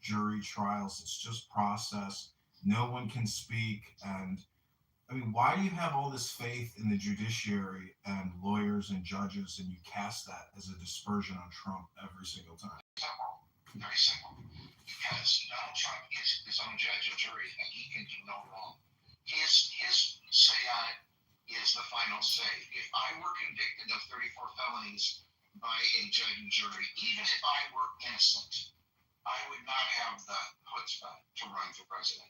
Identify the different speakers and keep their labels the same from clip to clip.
Speaker 1: jury trials. It's just process. No one can speak. And I mean, why do you have all this faith in the judiciary and lawyers and judges, and you cast that as a dispersion on Trump every single time?
Speaker 2: Simple, very simple. Because Donald Trump is his own judge and jury, and he can do no wrong. His say on it is the final say. If I were convicted of 34 felonies by a judge and jury, even if I were innocent, I would not have the chutzpah to run for president.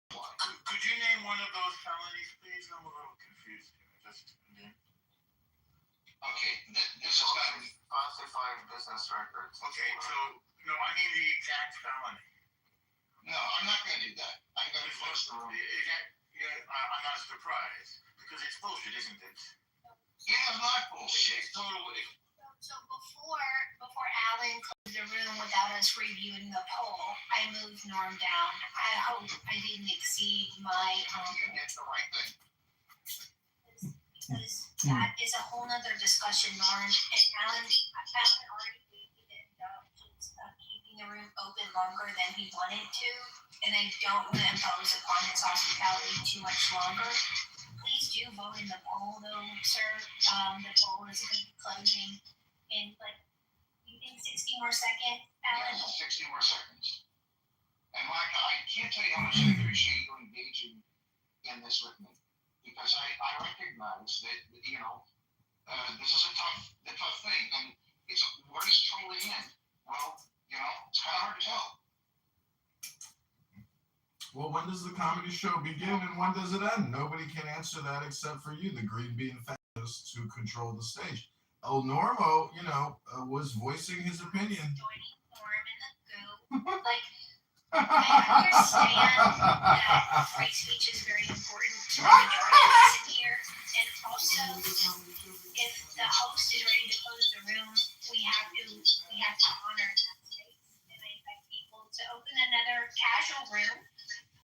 Speaker 3: Could you name one of those felonies, please? I'm a little confused here.
Speaker 2: Okay, this is not
Speaker 3: falsifying business records. Okay, so no, I mean the exact felony.
Speaker 2: No, I'm not going to do that. I'm going to close the room.
Speaker 3: I'm not surprised because it's bullshit, isn't it?
Speaker 2: Yeah, not bullshit.
Speaker 3: It's total.
Speaker 4: So before Alan closed the room without us reviewing the poll, I moved Norm down. I hope I didn't exceed my
Speaker 2: You did the right thing.
Speaker 4: because that is a whole nother discussion, Norm. And Alan already gave me the indulgence of keeping the room open longer than he wanted to, and I don't want to impose upon his hospitality too much longer. Please do vote in the poll, though, sir. The poll is going to be closing in, you think 60 more seconds, Alan?
Speaker 2: Yes, 60 more seconds. And Mike, I can't tell you how much I appreciate you engaging in this with me, because I recognize that, this is a tough thing, and it's where does truly end? Well, it's kind of hard to tell.
Speaker 1: Well, when does the comedy show begin and when does it end? Nobody can answer that except for you, the green bean fascist who control the stage. El Normo, was voicing his opinion.
Speaker 4: Joining Norm in the goo. I understand that free speech is very important to the majority of us in here. And also, if the host is ready to close the room, we have to honor that space. And I invite people to open another casual room,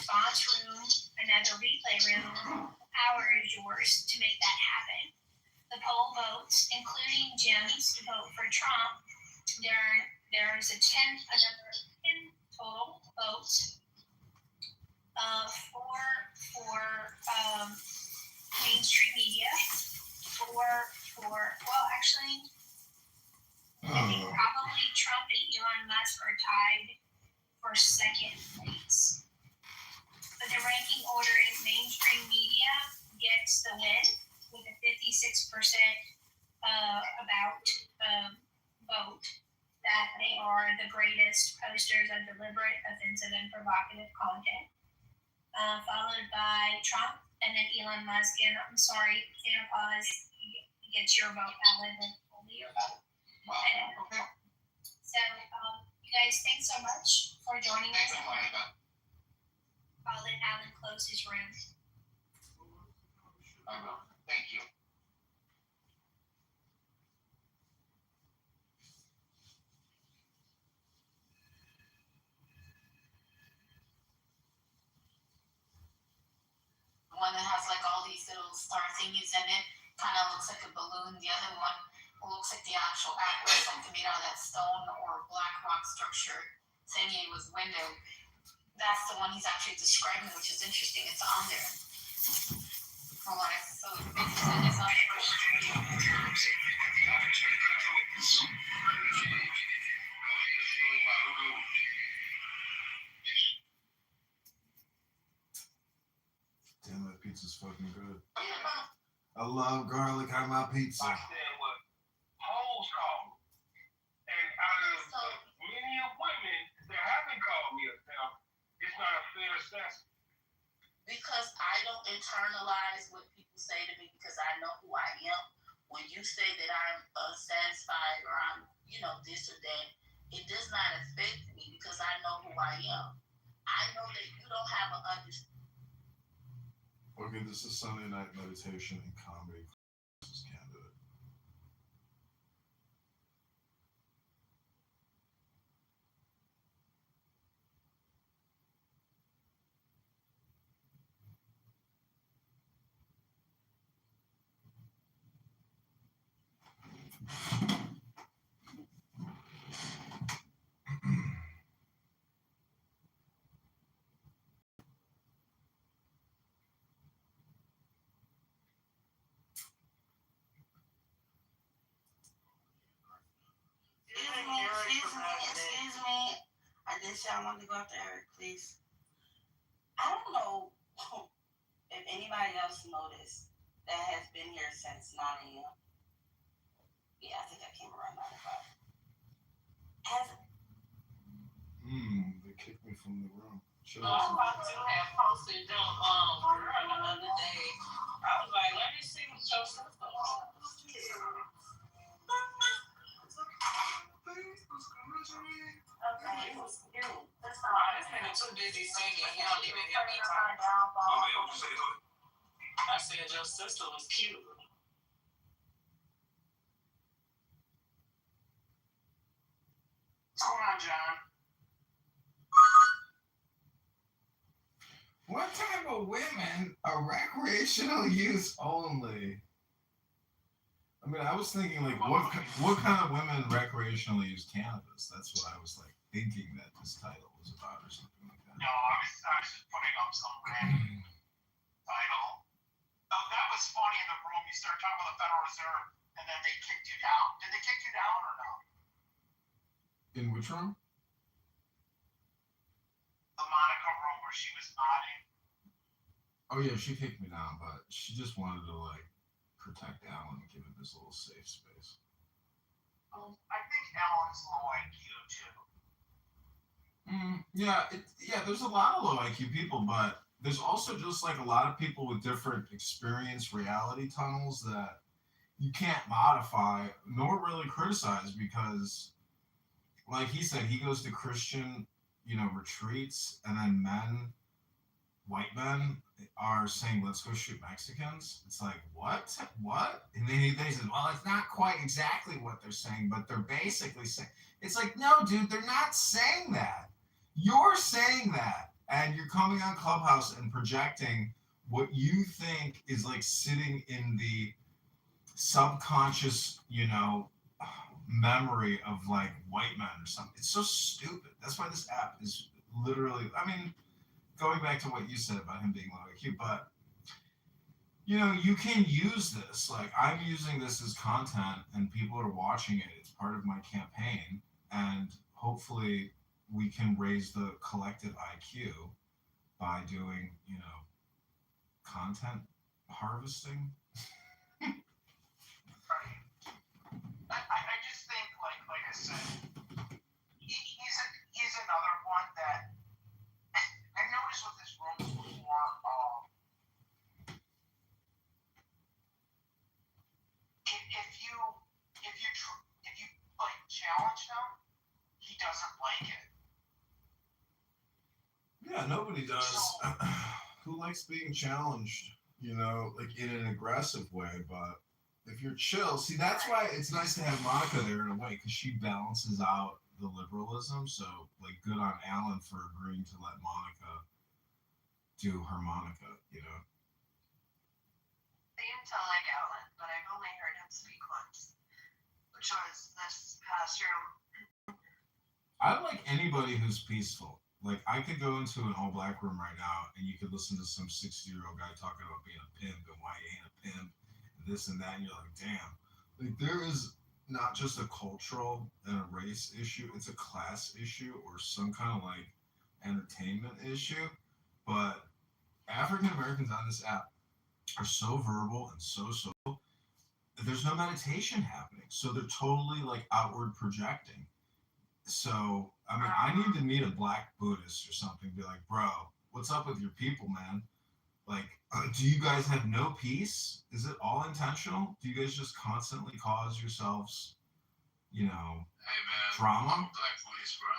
Speaker 4: response room, another replay room. Power is yours to make that happen. The poll votes, including Jim's vote for Trump, there's another 10 total votes. For mainstream media, I think probably Trump and Elon Musk are tied for second place. But the ranking order is mainstream media gets the win with a 56% vote that they are the greatest posters of deliberate, offensive, and provocative content. Followed by Trump and then Elon Musk. And I'm sorry, Santa Claus gets your vote, Alan, and only your vote.
Speaker 2: Okay.
Speaker 4: So, you guys, thanks so much for joining us. I'll let Alan close his room.
Speaker 2: I will. Thank you.
Speaker 5: One that has all these little star thingies in it, kind of looks like a balloon. The other one looks like the actual atlas, something made out of that stone or black rock structure thingy with window. That's the one he's actually describing, which is interesting. It's on there. From what I saw, it's on the first street.
Speaker 1: Damn, that pizza's fucking good. I love garlic on my pizza.
Speaker 3: I said what polls call me. And out of many of women that haven't called me a pimp, it's not a fair assessment.
Speaker 5: Because I don't internalize what people say to me because I know who I am. When you say that I'm unsatisfied or I'm, this or that, it does not affect me because I know who I am. I know that you don't have an understanding.
Speaker 1: Okay, this is Sunday Night Meditation and Comedy. This is Candidate.
Speaker 6: Excuse me. I didn't say I wanted to go after Eric, please. I don't know if anybody else noticed that has been here since 9 a.m. Yeah, I think I came around 9 o'clock.
Speaker 1: They kicked me from the room.
Speaker 6: I have posted them girl the other day. I was like, let me see what your sister was. Okay, it was you. This nigga too busy singing. He don't even hear me talking. I said your sister was cute. Come on, John.
Speaker 1: What type of women are recreational use only? I mean, I was thinking like, what kind of women recreationally use cannabis? That's what I was like thinking that this title was about or something like that.
Speaker 3: No, I was just putting up some random title. Oh, that was funny in the room. You started talking about the Federal Reserve, and then they kicked you down. Did they kick you down or no?
Speaker 1: In which room?
Speaker 3: The Monica room where she was nodding.
Speaker 1: Oh yeah, she kicked me down, but she just wanted to like protect Alan and give him this little safe space.
Speaker 3: I think Alan's low IQ too.
Speaker 1: Yeah, there's a lot of low IQ people, but there's also just like a lot of people with different experience reality tunnels that you can't modify nor really criticize because, like he said, he goes to Christian, retreats, and then white men are saying, let's go shoot Mexicans. It's like, what? And then he says, well, it's not quite exactly what they're saying, but they're basically saying, it's like, no, dude, they're not saying that. You're saying that. And you're coming on Clubhouse and projecting what you think is like sitting in the subconscious, memory of like white men or something. It's so stupid. That's why this app is literally, I mean, going back to what you said about him being low IQ, but you can use this. Like I'm using this as content and people are watching it. It's part of my campaign. And hopefully we can raise the collective IQ by doing, content harvesting.
Speaker 3: I just think, like I said, he's another one that I've noticed with his rooms before. If you like challenge him, he doesn't like it.
Speaker 1: Yeah, nobody does. Who likes being challenged? Like in an aggressive way, but if you're chill, see, that's why it's nice to have Monica there in a way, because she balances out the liberalism. So, like, good on Alan for agreeing to let Monica do harmonica,
Speaker 6: Seem to like Alan, but I've only heard him speak once, which was this past year.
Speaker 1: I like anybody who's peaceful. Like, I could go into an all-black room right now, and you could listen to some 60-year-old guy talking about being a pimp and why he ain't a pimp, and this and that, and you're like, damn. Like, there is not just a cultural and a race issue, it's a class issue or some kind of, like, entertainment issue. But African Americans on this app are so verbal and so there's no meditation happening. So they're totally, like, outward projecting. So, I mean, I need to meet a black Buddhist or something. Be like, bro, what's up with your people, man? Like, do you guys have no peace? Is it all intentional? Do you guys just constantly cause yourselves,
Speaker 2: Hey man,
Speaker 1: drama?
Speaker 2: I'm a black Buddhist, bro.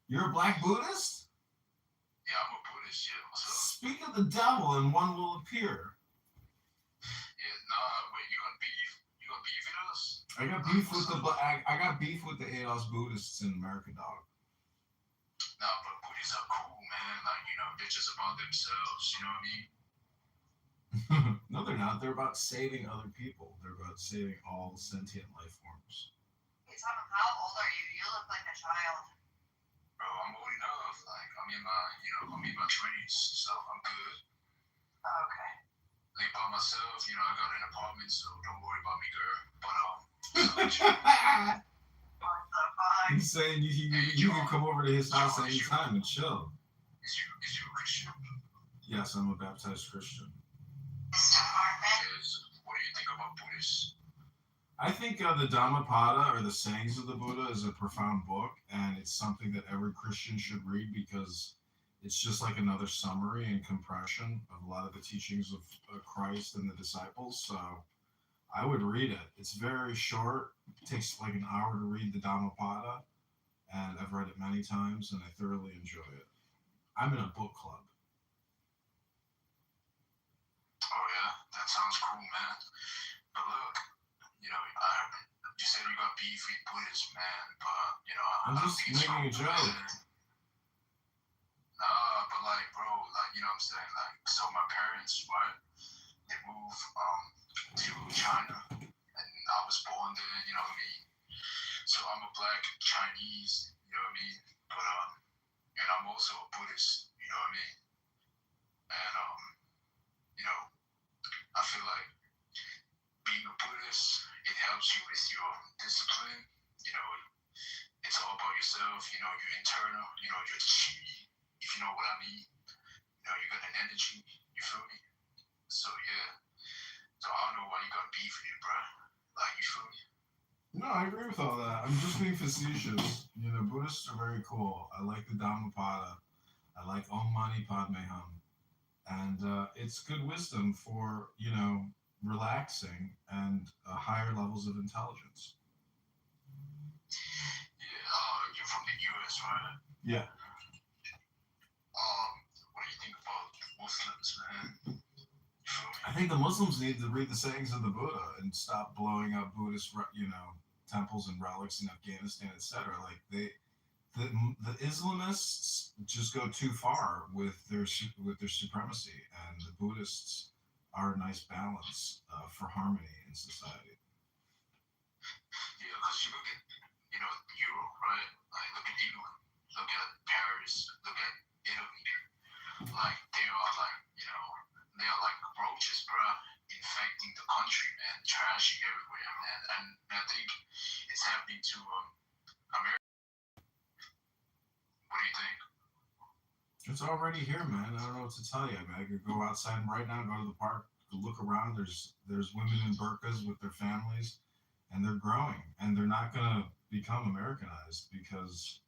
Speaker 1: You're a black Buddhist?
Speaker 2: Yeah, I'm a Buddhist. Yeah, what's up?
Speaker 1: Speak of the devil and one will appear.
Speaker 2: Yeah, nah, wait, you gonna beef with us?
Speaker 1: I got beef with I got beef with the AOS Buddhists in America, dog.
Speaker 2: Nah, but Buddhists are cool, man. Like, they're just about themselves. You know what I mean?
Speaker 1: No, they're not. They're about saving other people. They're about saving all sentient life forms.
Speaker 6: Hey, Tom, how old are you? You look like a child.
Speaker 2: Bro, I'm old enough. Like, I'm in my 20s, so I'm good.
Speaker 6: Okay.
Speaker 2: Live by myself. I got an apartment, so don't worry about me, girl. But
Speaker 6: What the fuck?
Speaker 1: He's saying you can come over to his house anytime and chill.
Speaker 2: Is you a Christian?
Speaker 1: Yes, I'm a baptized Christian.
Speaker 2: What do you think about Buddhists?
Speaker 1: I think the Dhammapada, or the sayings of the Buddha, is a profound book, and it's something that every Christian should read because it's just like another summary and compression of a lot of the teachings of Christ and the disciples. So I would read it. It's very short. It takes like an hour to read the Dhammapada, and I've read it many times, and I thoroughly enjoy it. I'm in a book club.
Speaker 2: Oh yeah, that sounds cool, man. But look, you said you got beef with Buddhists, man. But
Speaker 1: I'm just making a joke.
Speaker 2: Nah, but like, bro, like, you know what I'm saying? Like, so my parents, right? They moved to China, and I was born there. You know what I mean? So I'm a black Chinese. You know what I mean? But and I'm also a Buddhist. You know what I mean? And I feel like being a Buddhist, it helps you with your discipline. You know, it's all about yourself. You know, your internal. You know, your chi. If you know what I mean. You know, you got an energy. You feel me? So yeah. So I don't know why you got beef with it, bro. Like, you feel me?
Speaker 1: No, I agree with all that. I'm just being facetious. You know, Buddhists are very cool. I like the Dhammapada. I like Om Mani Padme Hum. And it's good wisdom for, relaxing and higher levels of intelligence.
Speaker 2: Yeah, you're from the US, right?
Speaker 1: Yeah.
Speaker 2: What do you think about Muslims, man? You feel me?
Speaker 1: I think the Muslims need to read the sayings of the Buddha and stop blowing up Buddhist, temples and relics in Afghanistan, etc. Like the Islamists just go too far with their supremacy, and the Buddhists are a nice balance for harmony in society.
Speaker 2: Yeah, because you look at, Europe, right? Like, look at England, look at Paris, look at Italy. Like, they are like roaches, bro, infecting the country, man, trashing everywhere, man. And I think it's happening to America. What do you think?
Speaker 1: It's already here, man. I don't know what to tell you. I mean, I could go outside right now, go to the park, look around. There's women in burqas with their families, and they're growing, and they're not gonna become Americanized because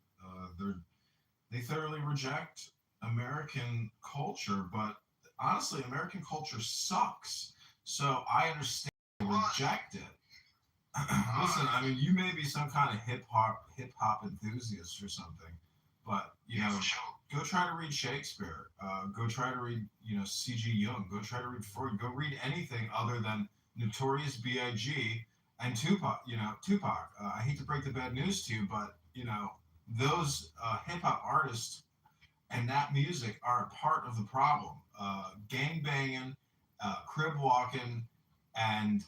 Speaker 1: they thoroughly reject American culture. But honestly, American culture sucks. So I understand they reject it. Listen, I mean, you may be some kind of hip hop enthusiast or something, but
Speaker 2: For sure.
Speaker 1: go try to read Shakespeare. Go try to read, C.G. Jung. Go try to read Freud. Go read anything other than Notorious B.I.G. and Tupac. Tupac. I hate to break the bad news to you, but those hip hop artists and that music are a part of the problem. Gang banging, crib walking, and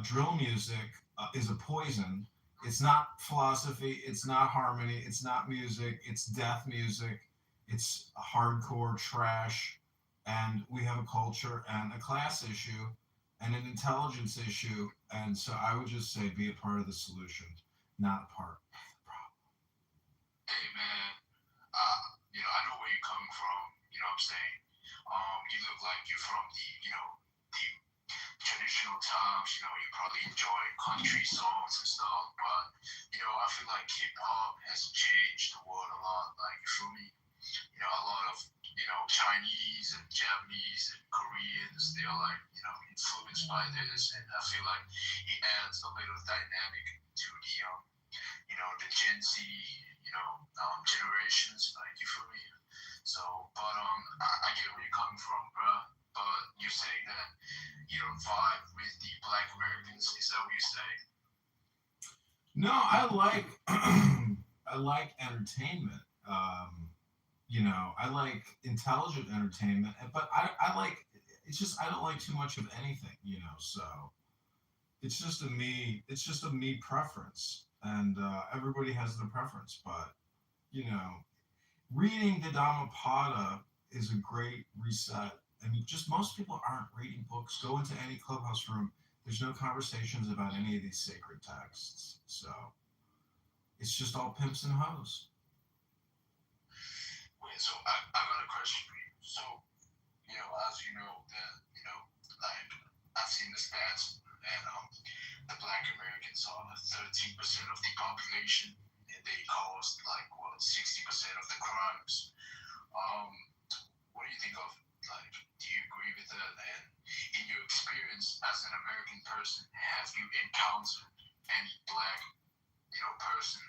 Speaker 1: drill music is a poison. It's not philosophy. It's not harmony. It's not music. It's death music. It's hardcore trash. And we have a culture and a class issue and an intelligence issue. And so I would just say be a part of the solution, not a part of the problem.
Speaker 2: Hey, man, I know where you're coming from. You know what I'm saying? You look like you're from the traditional times. You probably enjoy country songs and stuff. But, I feel like hip hop has changed the world a lot. Like, you feel me? A lot of, Chinese and Japanese and Koreans, they're like, influenced by this. And I feel like it adds a little dynamic to the Gen Z, generations. Like, you feel me? So, but I get where you're coming from, bro. But you're saying that you don't vibe with the Black Americans. Is that what you're saying?
Speaker 1: No, I like I like entertainment. I like intelligent entertainment, but I like it's just I don't like too much of anything, so it's just a me preference, and everybody has their preference, but you know, reading the Dhammapada is a great reset. I mean, just most people aren't reading books. Go into any clubhouse room. There's no conversations about any of these sacred texts. So It's just all pimps and hoes.
Speaker 2: Wait, so I got a question for you. So, as you know, that, like, I've seen the stats, and the black Americans are 13% of the population, and they caused, like, what, 60% of the crimes. Um, what do you think of, like, do you agree with that? And in your experience as an American person, have you encountered any black, person,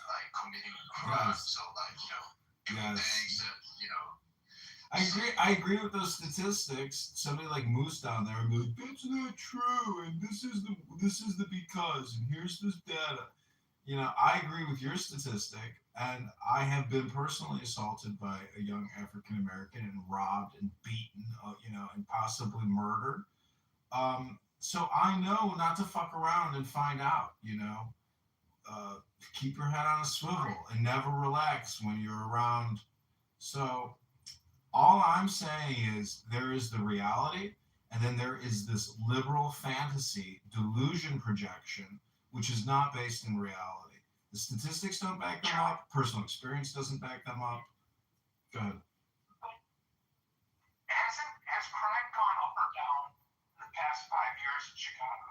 Speaker 2: like, committing crimes?
Speaker 1: Yes.
Speaker 2: So, like, doing
Speaker 1: Yes.
Speaker 2: things that,
Speaker 1: I agree with those statistics. Somebody like Moose down there would be like, "That's not true," and this is the because, and here's this data. I agree with your statistic, and I have been personally assaulted by a young African American and robbed and beaten, and possibly murdered. So I know not to fuck around and find out. Uh, Keep your head on a swivel and never relax when you're around. So all I'm saying is there is the reality, and then there is this liberal fantasy delusion projection, which is not based in reality. The statistics don't back them up. Personal experience doesn't back them up. Go ahead.
Speaker 3: Has crime gone up or down in the past 5 years in Chicago?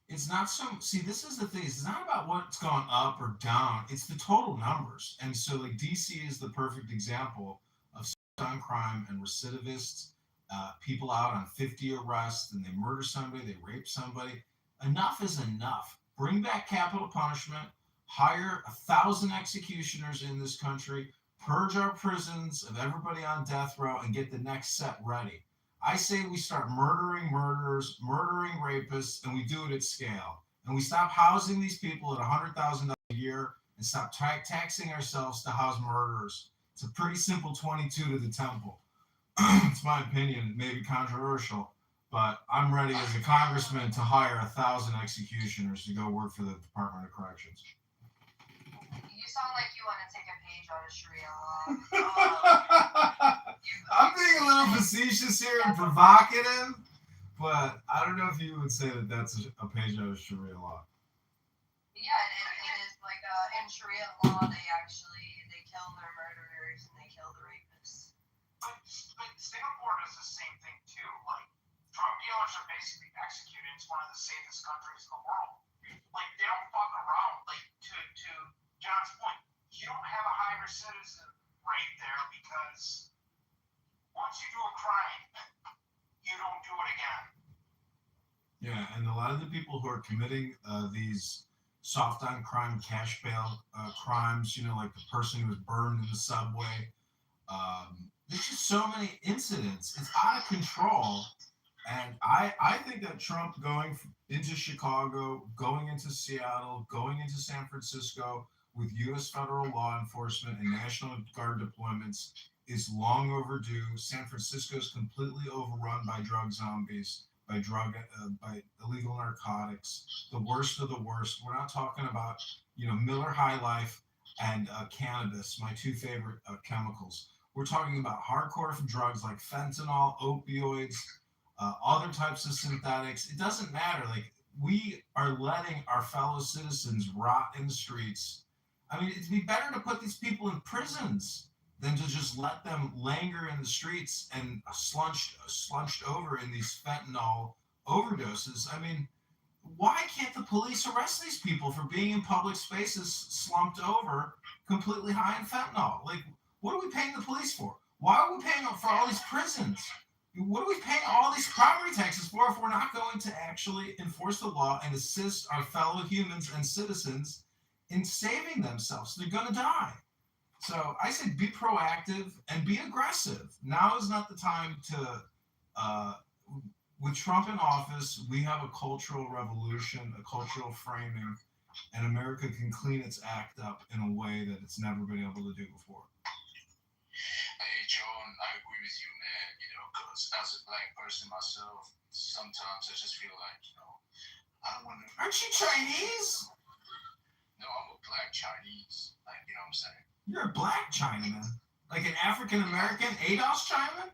Speaker 1: It's not so. See, this is the thing. It's not about what's gone up or down. It's the total numbers. And so, like, DC is the perfect example of gun crime and recidivists, people out on 50 arrests, and they murder somebody, they rape somebody. Enough is enough. Bring back capital punishment. Hire 1,000 executioners in this country. Purge our prisons of everybody on death row, and get the next set ready. I say we start murdering murderers, murdering rapists, and we do it at scale. And we stop housing these people at $100,000 a year and stop taxing ourselves to house murderers. It's a pretty simple 22 to the temple. It's my opinion, maybe controversial, but I'm ready as a congressman to hire 1,000 executioners to go work for the Department of Corrections.
Speaker 7: You sound like you want to take a page out of Sharia law.
Speaker 1: I'm being a little facetious here and provocative, but I don't know if you would say that that's a page out of Sharia law.
Speaker 7: Yeah, it is like in Sharia law, they kill their murderers and they kill the rapists.
Speaker 3: But Singapore does the same thing too. Like, drug dealers are basically executed. It's one of the safest countries in the world. Like, they don't fuck around. Like, to John's point, you don't have a higher citizen rate there because once you do a crime, you don't do it again.
Speaker 1: Yeah, and a lot of the people who are committing these soft on crime, cash bail crimes, like the person who was burned in the subway, there's just so many incidents. It's out of control. And I think that Trump going into Chicago, going into Seattle, going into San Francisco with U.S. federal law enforcement and National Guard deployments is long overdue. San Francisco is completely overrun by drug zombies, by illegal narcotics, the worst of the worst. We're not talking about Miller High Life and cannabis, my two favorite chemicals. We're talking about hardcore drugs like fentanyl, opioids, other types of synthetics. It doesn't matter. Like, we are letting our fellow citizens rot in the streets. I mean, it'd be better to put these people in prisons than to just let them linger in the streets and slunched over in these fentanyl overdoses. I mean, why can't the police arrest these people for being in public spaces slumped over, completely high in fentanyl? Like, what are we paying the police for? Why are we paying for all these prisons? What are we paying all these property taxes for if we're not going to actually enforce the law and assist our fellow humans and citizens in saving themselves? They're going to die. So I say be proactive and be aggressive. Now is not the time to, with Trump in office, we have a cultural revolution, a cultural framing, and America can clean its act up in a way that it's never been able to do before.
Speaker 2: Hey, John, I agree with you, man. Because as a black person myself, sometimes I just feel like, I don't want to.
Speaker 1: Aren't you Chinese?
Speaker 2: No, I'm a black Chinese. Like, you know what I'm saying?
Speaker 1: You're a black Chinaman. Like an African American ADOS Chinaman?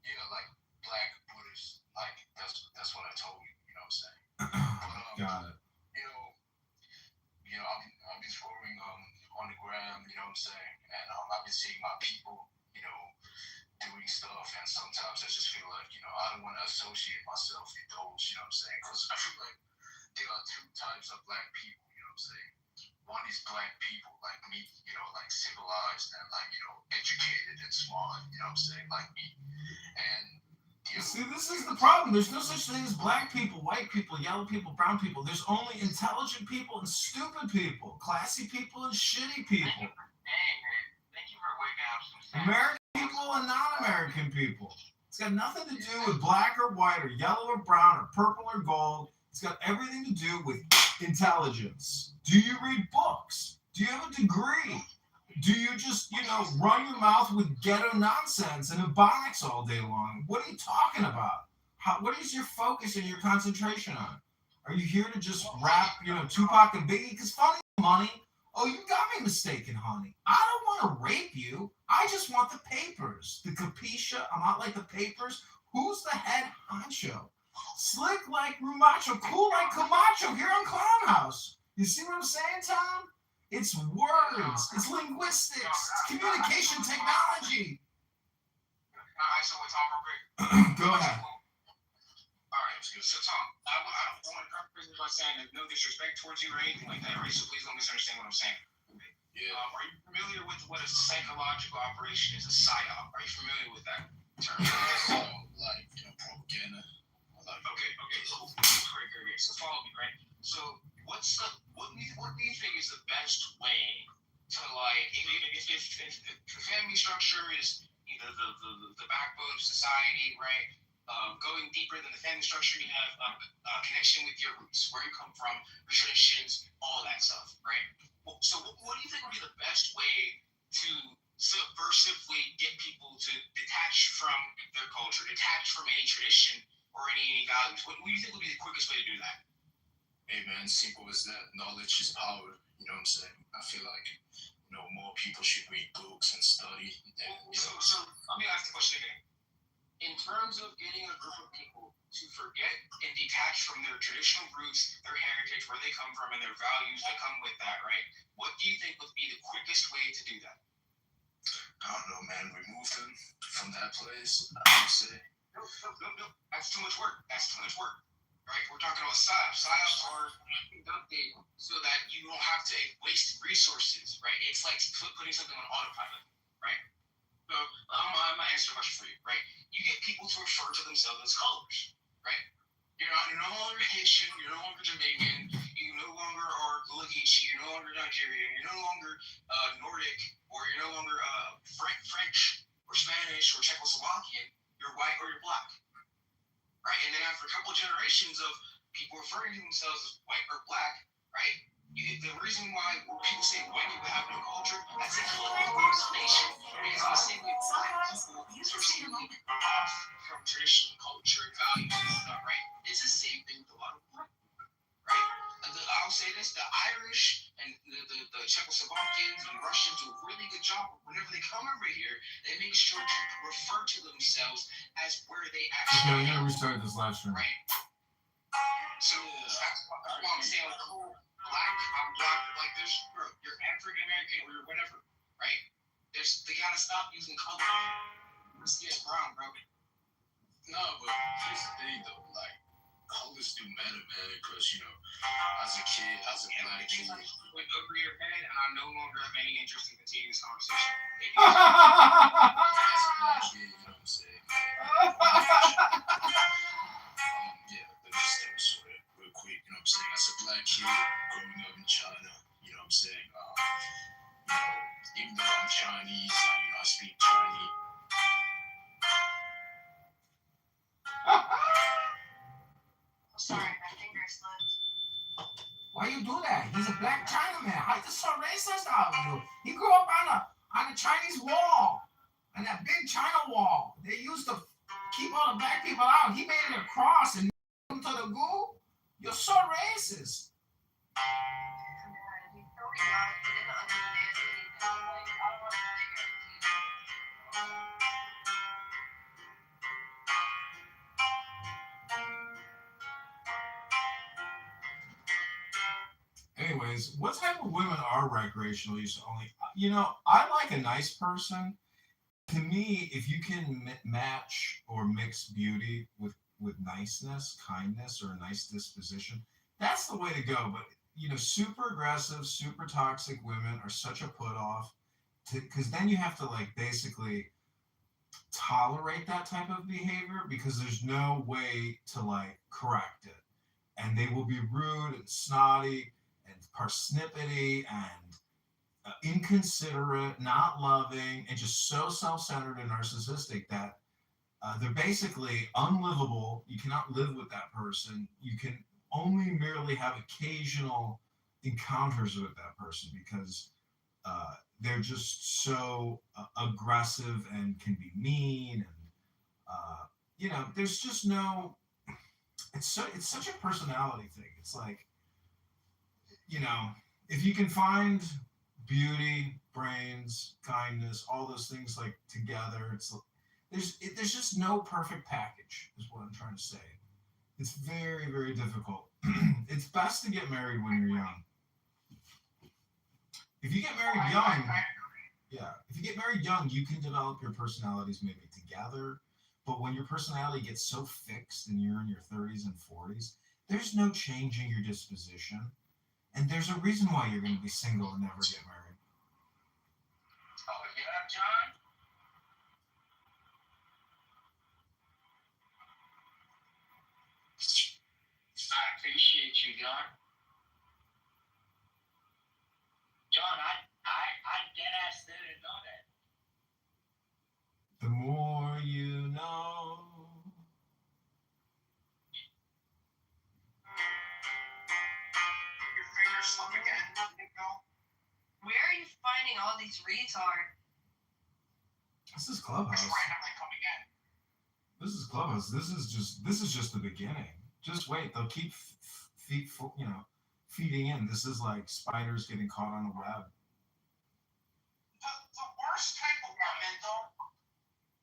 Speaker 2: Yeah, like black Buddhist. Like, that's what I told you. You know what I'm saying?
Speaker 1: Got it.
Speaker 2: know what I'm saying? And I've been seeing my people, doing stuff, and sometimes I just feel like, I don't want to associate myself with those, you know what I'm saying? Because I feel like there are two types of black people, you know what I'm saying? One is black people like me, like civilized and like, educated and smart, you know what I'm saying, like me. And
Speaker 1: See, this is the problem. There's no such thing as black people, white people, yellow people, brown people. There's only intelligent people and stupid people, classy people and shitty people.
Speaker 3: Thank you for waking up some sense.
Speaker 1: American people and non-American people. It's got nothing to do with black or white or yellow or brown or purple or gold. It's got everything to do with intelligence. Do you read books? Do you have a degree? Do you just, run your mouth with ghetto nonsense and ebonics all day long? What are you talking about? What is your focus and your concentration on? Are you here to just rap, Tupac and Biggie? Because funny money. Oh, you got me mistaken, honey. I don't want to rape you. I just want the papers. The capisha. I'm not like the papers. Who's the head honcho? Slick like Rumacho. Cool like Camacho here on Clown House. You see what I'm saying, Tom? It's words. It's linguistics. It's communication technology.
Speaker 3: Alright, so what's on real quick?
Speaker 1: Go ahead.
Speaker 3: Alright, so Tom, I don't want to preface by saying that no disrespect towards you or anything like that, right? So please don't misunderstand what I'm saying.
Speaker 2: Yeah.
Speaker 3: Are you familiar with what a psychological operation is? A psyop. Are you familiar with that term?
Speaker 2: So, like, propaganda.
Speaker 3: Okay. So, great. So follow me, right? So what do you think is the best way to, like, if the family structure is the backbone of society, right? Going deeper than the family structure, you have connection with your roots, where you come from, your traditions, all that stuff, right? So what do you think would be the best way to subversively get people to detach from their culture, detach from any tradition or any values? What do you think would be the quickest way to do that?
Speaker 2: Hey man, simple as that. Knowledge is power. You know what I'm saying? I feel like, more people should read books and study.
Speaker 3: So let me ask the question again. In terms of getting a group of people to forget and detach from their traditional roots, their heritage, where they come from, and their values that come with that, right? What do you think would be the quickest way to do that?
Speaker 2: I don't know, man. Remove them from that place, I would say.
Speaker 3: No. That's too much work. Right? We're talking about psyops. Psyops are conducted so that you don't have to waste resources, right? It's like putting something on autopilot, right? So I'm gonna answer a question for you, right? You get people to refer to themselves as colors, right? You're no longer Haitian, you're no longer Jamaican, you no longer are Gulagichi, you're no longer Nigerian, you're no longer Nordic, or you're no longer French or Spanish or Czechoslovakian. You're white or you're black, right? And then after a couple of generations of people referring to themselves as white or black, right? The reason why people say white people have no culture, that's a collective hallucination. Because in the same way black people are seemingly off from tradition, culture, values, and stuff, right? It's the same thing with a lot of black people, right? I'll say this: the Irish and the Czechoslovakians and Russians do a really good job. Whenever they come over here, they make sure to refer to themselves as where they actually.
Speaker 1: Okay, we gotta restart this last room.
Speaker 3: Right. So that's why I'm saying, like, I'm black, like there's you're African American or you're whatever, right? They gotta stop using color. Let's get brown, bro.
Speaker 2: No, but here's the thing though, like, colors do matter, man, because, as a kid, as a black kid.
Speaker 3: Went over your head, and I no longer have any interest in continuing this conversation.
Speaker 2: As a black kid, you know what I'm saying? Yeah, let me start sort of real quick, you know what I'm saying? As a black kid growing up in China, you know what I'm saying? Even though I'm Chinese, I speak Chinese.
Speaker 7: Sorry, my finger slipped.
Speaker 1: Why you do that? He's a black Chinaman. How is this so racist of you? He grew up on a Chinese wall, on that big China wall. They used to keep all the black people out. He made it across and them to the goo. You're so racist.
Speaker 7: He told me not to didn't understand anything. Like, I don't want to figure it.
Speaker 1: Anyways, what type of women are recreational use only? I like a nice person. To me, if you can match or mix beauty with niceness, kindness, or a nice disposition, that's the way to go. But super aggressive, super toxic women are such a put off. Because then you have to like basically tolerate that type of behavior because there's no way to like correct it, and they will be rude and snotty and parsnippity and inconsiderate, not loving, and just so self-centered and narcissistic that they're basically unlivable. You cannot live with that person. You can only merely have occasional encounters with that person because they're just so aggressive and can be mean and there's just no. It's such a personality thing. It's like you know, if you can find beauty, brains, kindness, all those things like together, there's just no perfect package. Is what I'm trying to say. It's very very difficult. It's best to get married when you're young. If you get married young, yeah, if you get married young, you can develop your personalities maybe together. But when your personality gets so fixed and you're in your 30s and 40s, there's no changing your disposition. And there's a reason why you're going to be single and never get married.
Speaker 2: Oh, yeah, John? I appreciate you, John. John, I dead ass didn't know that.
Speaker 1: The more you know.
Speaker 3: Your fingers slip again. Nico.
Speaker 7: Where are you finding all these retards?
Speaker 1: This is Clubhouse.
Speaker 3: Just randomly coming in.
Speaker 1: This is Clubhouse. This is just the beginning. Just wait. They'll keep feeding in. This is like spiders getting caught on a web.
Speaker 3: The worst type of women, though,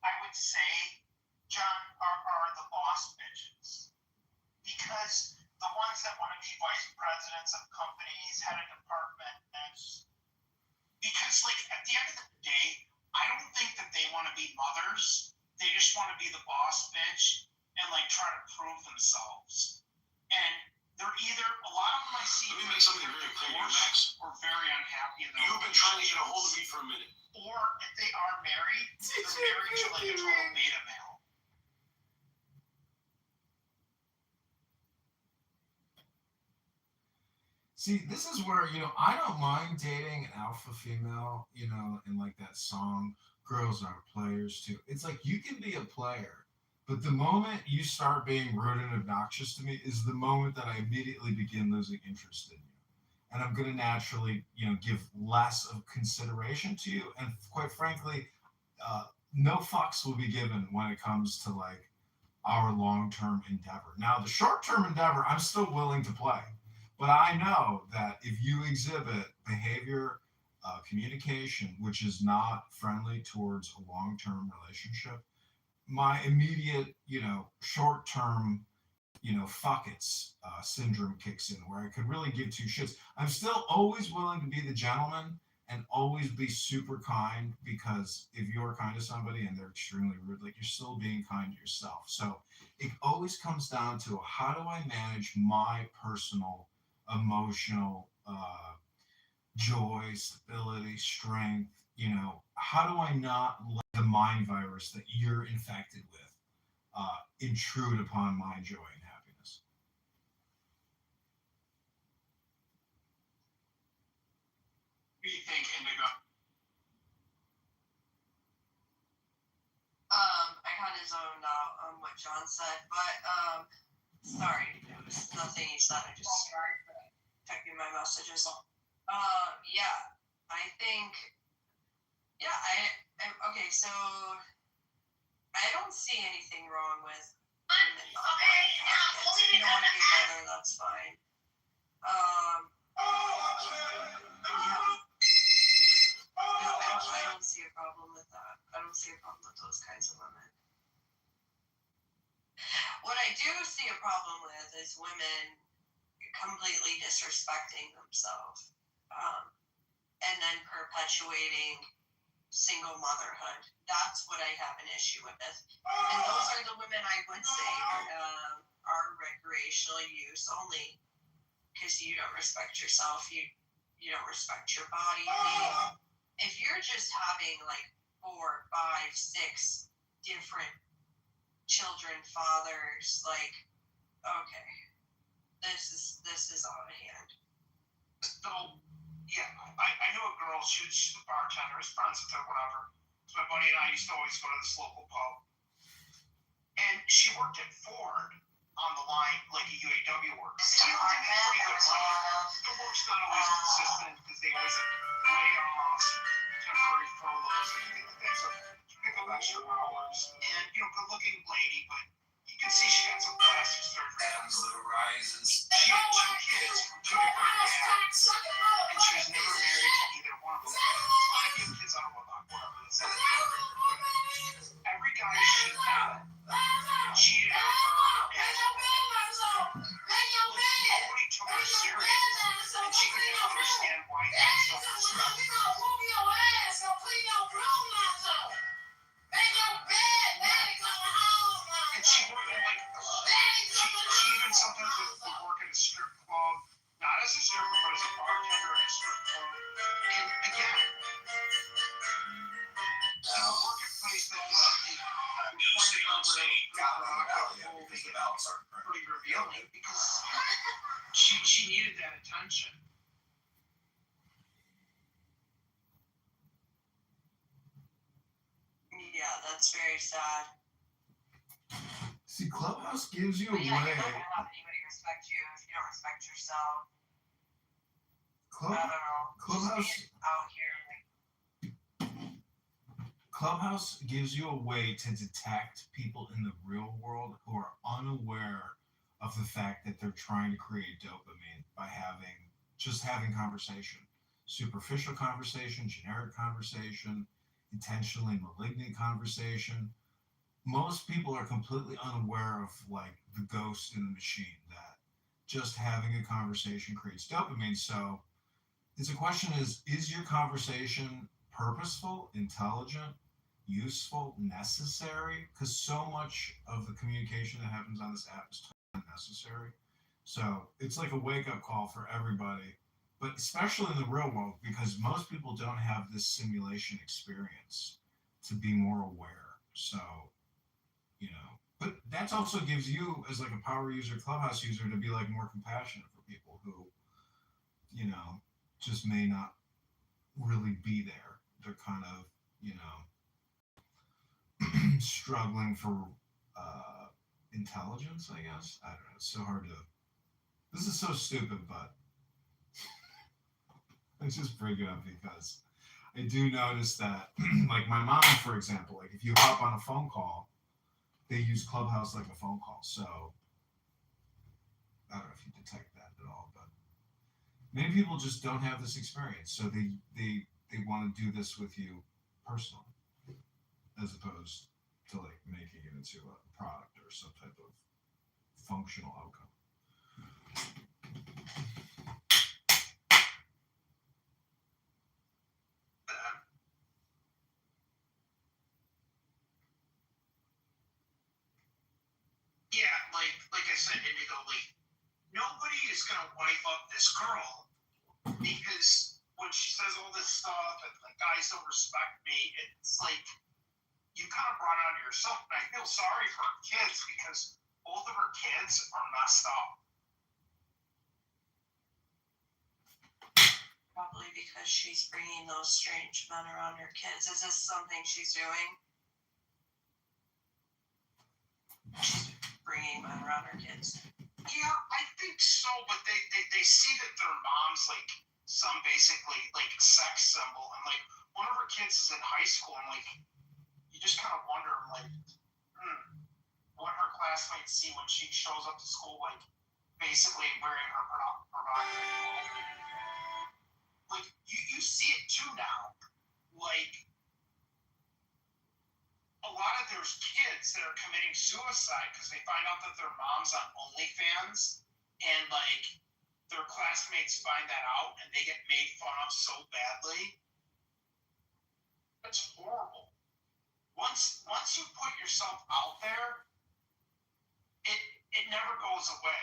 Speaker 3: I would say, John, are the boss bitches. Because the ones that want to be vice presidents of companies, head of departments. Because, like, at the end of the day, I don't think that they want to be mothers. They just want to be the boss bitch and, like, try to prove themselves. And they're either, a lot of them I see,
Speaker 2: Let me make something very clear, Max.
Speaker 3: or very unhappy in their
Speaker 2: You've been trying to get a hold of me for a minute.
Speaker 3: Or if they are married, they're married to like a total beta male.
Speaker 1: See, this is where, I don't mind dating an alpha female, and like that song, Girls Are Players Too. It's like you can be a player, but the moment you start being rude and obnoxious to me is the moment that I immediately begin losing interest in you. And I'm going to naturally, give less of consideration to you. And quite frankly, uh, no fucks will be given when it comes to like our long-term endeavor. Now, the short-term endeavor, I'm still willing to play, but I know that if you exhibit behavior, communication, which is not friendly towards a long-term relationship, my immediate, short-term, fuck it's syndrome kicks in, where I could really give two shits. I'm still always willing to be the gentleman and always be super kind because if you're kind to somebody and they're extremely rude, like you're still being kind to yourself. So it always comes down to how do I manage my personal emotional joy, stability, strength. How do I not let the mind virus that you're infected with intrude upon my joy and happiness?
Speaker 3: What do you think, Indigo?
Speaker 7: I kind of zoned out on what John said, but sorry, it was nothing he said. I just checking my messages. Yeah, I think, yeah, okay, so I don't see anything wrong with. If you don't want to be a mother, that's fine. I don't see a problem with that. I don't see a problem with those kinds of women. What I do see a problem with is women completely disrespecting themselves, and then perpetuating single motherhood. That's what I have an issue with. And those are the women I would say are recreational use only, because you don't respect yourself, you don't respect your body. If you're just having like 4, 5, 6 different children, fathers, like, okay, this is on hand.
Speaker 3: So, yeah, I know a girl, she's a bartender, is friends with her, whatever. So my buddy and I used to always go to this local pub. And she worked at Ford on the line, like a UAW worker. She was making pretty good money. The work's not always consistent because they always have layoffs, temporary furloughs, and things like that. So you pick up extra hours. And, good looking lady, but you can see she got some plastic surgery. She had 2 kids from 2 different dads, and she was never married to either one of them. Plenty of kids on wedlock, whatever. That's not a deal breaker. But every guy she met cheated on her, and nobody took her serious. And she couldn't understand why they were so and she worked in she even sometimes would work in a strip club, not as a stripper, but as a bartender at a strip club. And again, in a marketplace that pretty revealing because she needed that attention.
Speaker 7: Yeah, that's very sad.
Speaker 1: See, Clubhouse gives you a
Speaker 7: But
Speaker 1: way.
Speaker 7: yeah, you're not gonna have anybody respect you if you don't respect yourself. I don't know.
Speaker 1: Clubhouse.
Speaker 7: Just being out here,
Speaker 1: Clubhouse gives you a way to detect people in the real world who are unaware of the fact that they're trying to create dopamine by having conversation, superficial conversation, generic conversation, intentionally malignant conversation. Most people are completely unaware of like the ghost in the machine that just having a conversation creates dopamine. So it's a question is your conversation purposeful, intelligent, useful, necessary? Because so much of the communication that happens on this app is totally unnecessary. So it's like a wake up call for everybody, but especially in the real world, because most people don't have this simulation experience to be more aware. So, but that also gives you, as like a power user, Clubhouse user, to be like more compassionate for people who, just may not really be there. They're kind of, struggling for intelligence, I guess. I don't know. It's so hard to. This is so stupid, but I just bring it up because I do notice that, like my mom, for example, like if you hop on a phone call, they use Clubhouse like a phone call. So I don't know if you detect that at all, but many people just don't have this experience, so they want to do this with you personally, as opposed to like making it into a product or some type of functional outcome.
Speaker 3: Yeah, like I said, Indigo, like nobody is gonna wipe up this girl because when she says all this stuff and like guys don't respect me, it's like you kind of brought it on yourself. And I feel sorry for her kids because both of her kids are messed up.
Speaker 7: probably because she's bringing those strange men around her kids. Is this something she's doing? She's bringing men around her kids.
Speaker 3: Yeah, I think so, but they see that their mom's like some basically like sex symbol, and like one of her kids is in high school, and like you just kind of wonder like what her classmates see when she shows up to school, like basically wearing her provocative. Like you see it too now, like a lot of there's kids that are committing suicide because they find out that their mom's on OnlyFans, and like their classmates find that out and they get made fun of so badly. It's horrible. Once you put yourself out there, it never goes away.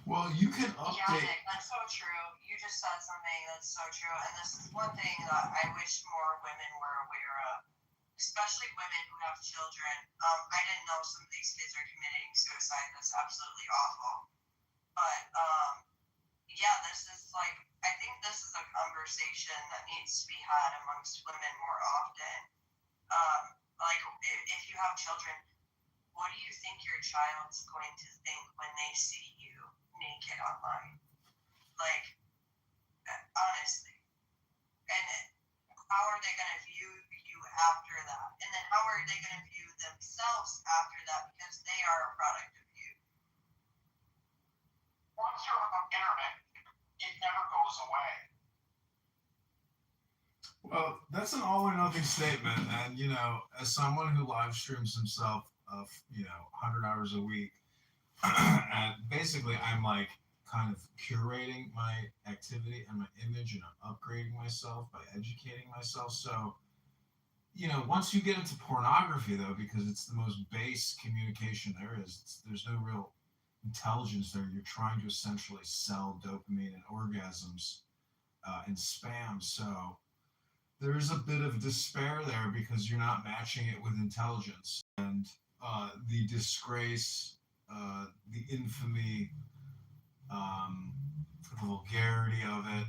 Speaker 1: Well, you can
Speaker 7: Yeah,
Speaker 1: update.
Speaker 7: Nick, that's so true. You just said something that's so true, and this is one thing that I wish more women were aware of, especially women who have children. I didn't know some of these kids are committing suicide. That's absolutely awful. But yeah, this is like, I think this is a conversation that needs to be had amongst women more often. Like, if you have children, what do you think your child's going to think when they see you naked online? Like, honestly. And how are they going to view you after that? And then how are they going to view themselves after that, because they are a product of you?
Speaker 3: Once you're on the internet, it never goes away.
Speaker 1: Well, that's an all or nothing statement, and as someone who live streams himself, 100 hours a week, and basically I'm like kind of curating my activity and my image, and I'm upgrading myself by educating myself. So, once you get into pornography, though, because it's the most base communication there is, there's no real intelligence there. You're trying to essentially sell dopamine and orgasms in spam. So there's a bit of despair there because you're not matching it with intelligence. And the disgrace, the infamy, the vulgarity of it,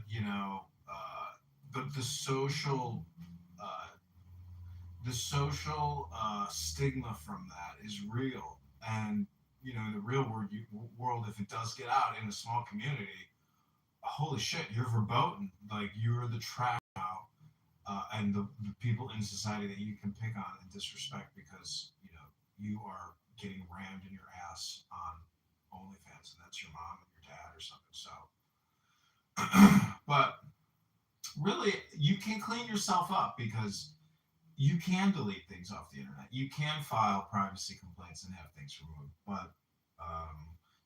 Speaker 1: but the social stigma from that is real. And in the real world, if it does get out in a small community, holy shit, you're verboten. Like, you're the trash now, and the people in society that you can pick on and disrespect because you are getting rammed in your ass on OnlyFans, and that's your mom and your dad or something. So, but really, you can clean yourself up because you can delete things off the internet. You can file privacy complaints and have things removed, but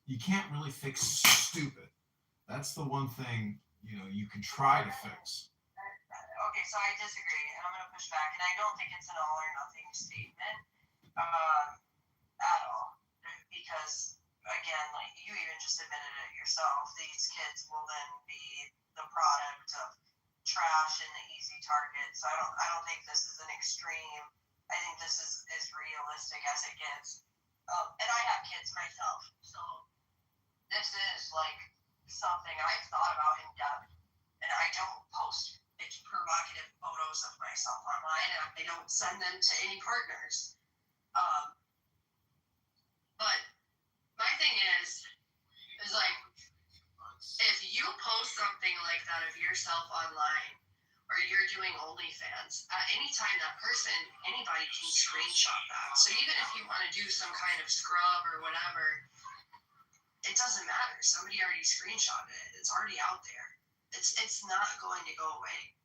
Speaker 1: you can't really fix stupid. That's the one thing you can try to fix.
Speaker 7: Okay, so I disagree, and I'm going to push back, and I don't think it's an all or nothing statement at all, because again, like you even just admitted it yourself, these kids will then be the product of trash and the easy target. So I don't think this is an extreme. I think this is as realistic as it gets. And I have kids myself, so this is like something I've thought about in depth. And I don't post provocative photos of myself online, and I don't send them to any partners. But my thing is like, if you post something like that of yourself online, or you're doing OnlyFans, at any time that person, anybody can screenshot that. So even if you want to do some kind of scrub or whatever, it doesn't matter. Somebody already screenshotted it. It's already out there. It's not going to go away.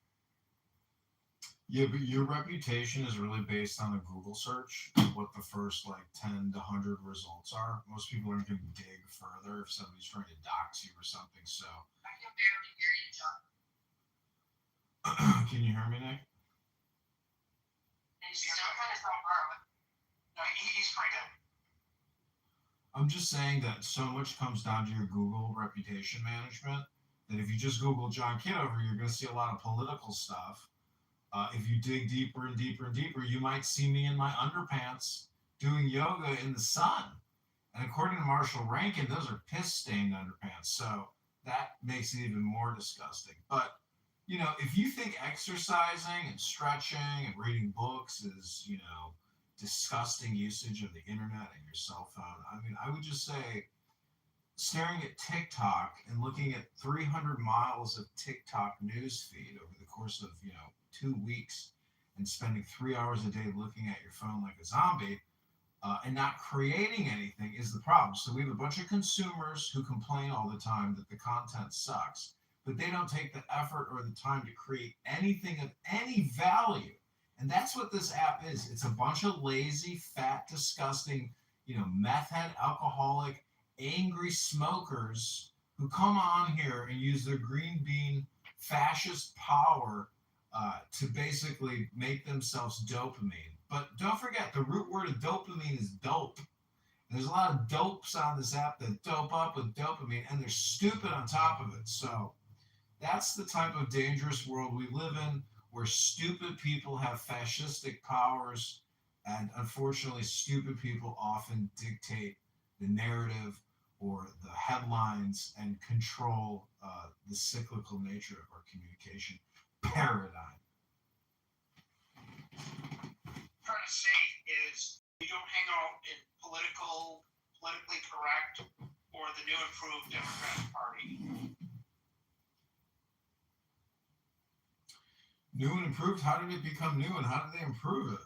Speaker 1: Yeah, but your reputation is really based on a Google search, what the first 10 to 100 results are. Most people aren't going to dig further if somebody's trying to dox you or something. So
Speaker 7: I can barely hear you, John.
Speaker 1: can you hear me, Nick?
Speaker 7: He's still kind of so far.
Speaker 3: No, he's pretty good.
Speaker 1: I'm just saying that so much comes down to your Google reputation management that if you just Google John Kitover, you're going to see a lot of political stuff. If you dig deeper and deeper and deeper, you might see me in my underpants doing yoga in the sun. And according to Marshall Rankin, those are piss-stained underpants. So that makes it even more disgusting. But, if you think exercising and stretching and reading books is, disgusting usage of the internet and your cell phone, I would just say staring at TikTok and looking at 300 miles of TikTok news feed over the course of, 2 weeks and spending 3 hours a day looking at your phone like a zombie and not creating anything is the problem. So we have a bunch of consumers who complain all the time that the content sucks, but they don't take the effort or the time to create anything of any value. And that's what this app is. It's a bunch of lazy, fat, disgusting meth head, alcoholic, angry smokers who come on here and use their green bean fascist power to basically make themselves dopamine. But don't forget, the root word of dopamine is dope. And there's a lot of dopes on this app that dope up with dopamine, and they're stupid on top of it. So that's the type of dangerous world we live in, where stupid people have fascistic powers, and unfortunately, stupid people often dictate the narrative or the headlines and control the cyclical nature of our communication paradigm.
Speaker 3: Trying to say is you don't hang out in politically correct, or the new improved Democratic Party.
Speaker 1: New and improved? How did it become new and how did they improve it?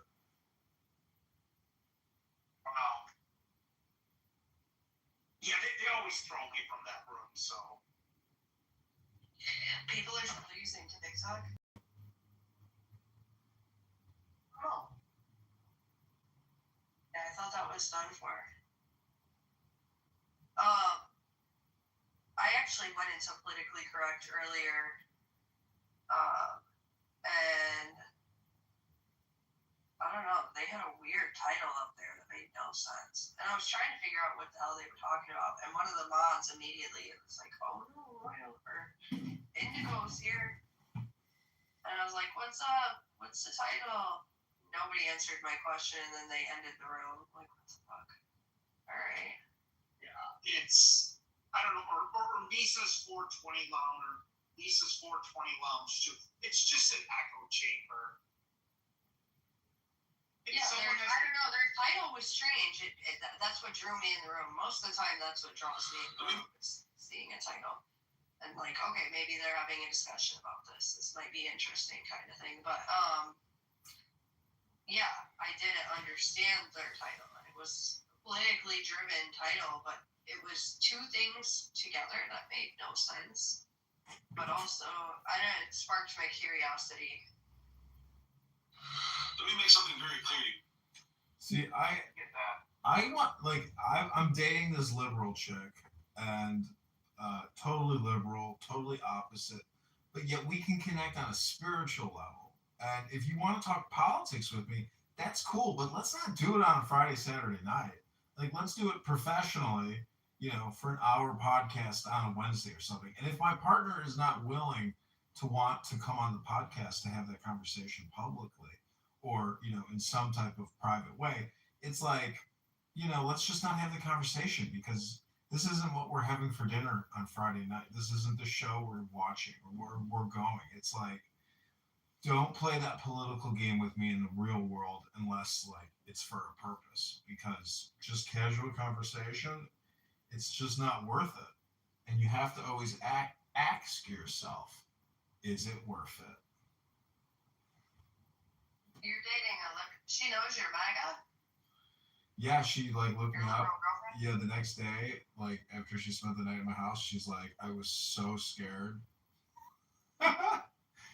Speaker 3: Yeah, they always throw me from that room, so.
Speaker 7: People are still using TikTok. Oh. Yeah, I thought that was done for. I actually went into politically correct earlier, and I don't know, they had a weird title up there that made no sense. And I was trying to figure out what the hell they were talking about, and one of the mods immediately was like, "Oh no, or Indigo's here." And I was like, "What's up? What's the title?" Nobody answered my question, and then they ended the room. Like, what the fuck? Alright.
Speaker 3: Yeah, it's, I don't know, or Lisa's 420 Lounge, or Lisa's 420 Lounge too. It's just an echo chamber.
Speaker 7: Yeah, I don't know. Their title was strange. That's what drew me in the room. Most of the time, that's what draws me in the room, is seeing a title. And like, okay, maybe they're having a discussion about this. This might be interesting, kind of thing. But yeah, I didn't understand their title. It was a politically driven title, but it was two things together that made no sense. But also, I don't know, it sparked my curiosity.
Speaker 2: Let me make something very clear to you.
Speaker 1: See, I'm dating this liberal chick, and totally liberal, totally opposite, but yet we can connect on a spiritual level. And if you want to talk politics with me, that's cool, but let's not do it on a Friday, Saturday night. Like, let's do it professionally, for an hour podcast on a Wednesday or something. And if my partner is not willing to want to come on the podcast to have that conversation publicly, or in some type of private way, it's like, let's just not have the conversation, because this isn't what we're having for dinner on Friday night. This isn't the show we're watching or we're going. It's like, don't play that political game with me in the real world unless like it's for a purpose, because just casual conversation, it's just not worth it. And you have to always ask yourself, is it worth it?
Speaker 7: You're dating she knows you're MAGA?
Speaker 1: Yeah, she like looked
Speaker 7: Your
Speaker 1: me up.
Speaker 7: girlfriend?
Speaker 1: Yeah, the next day, like after she spent the night at my house, she's like, I was so scared.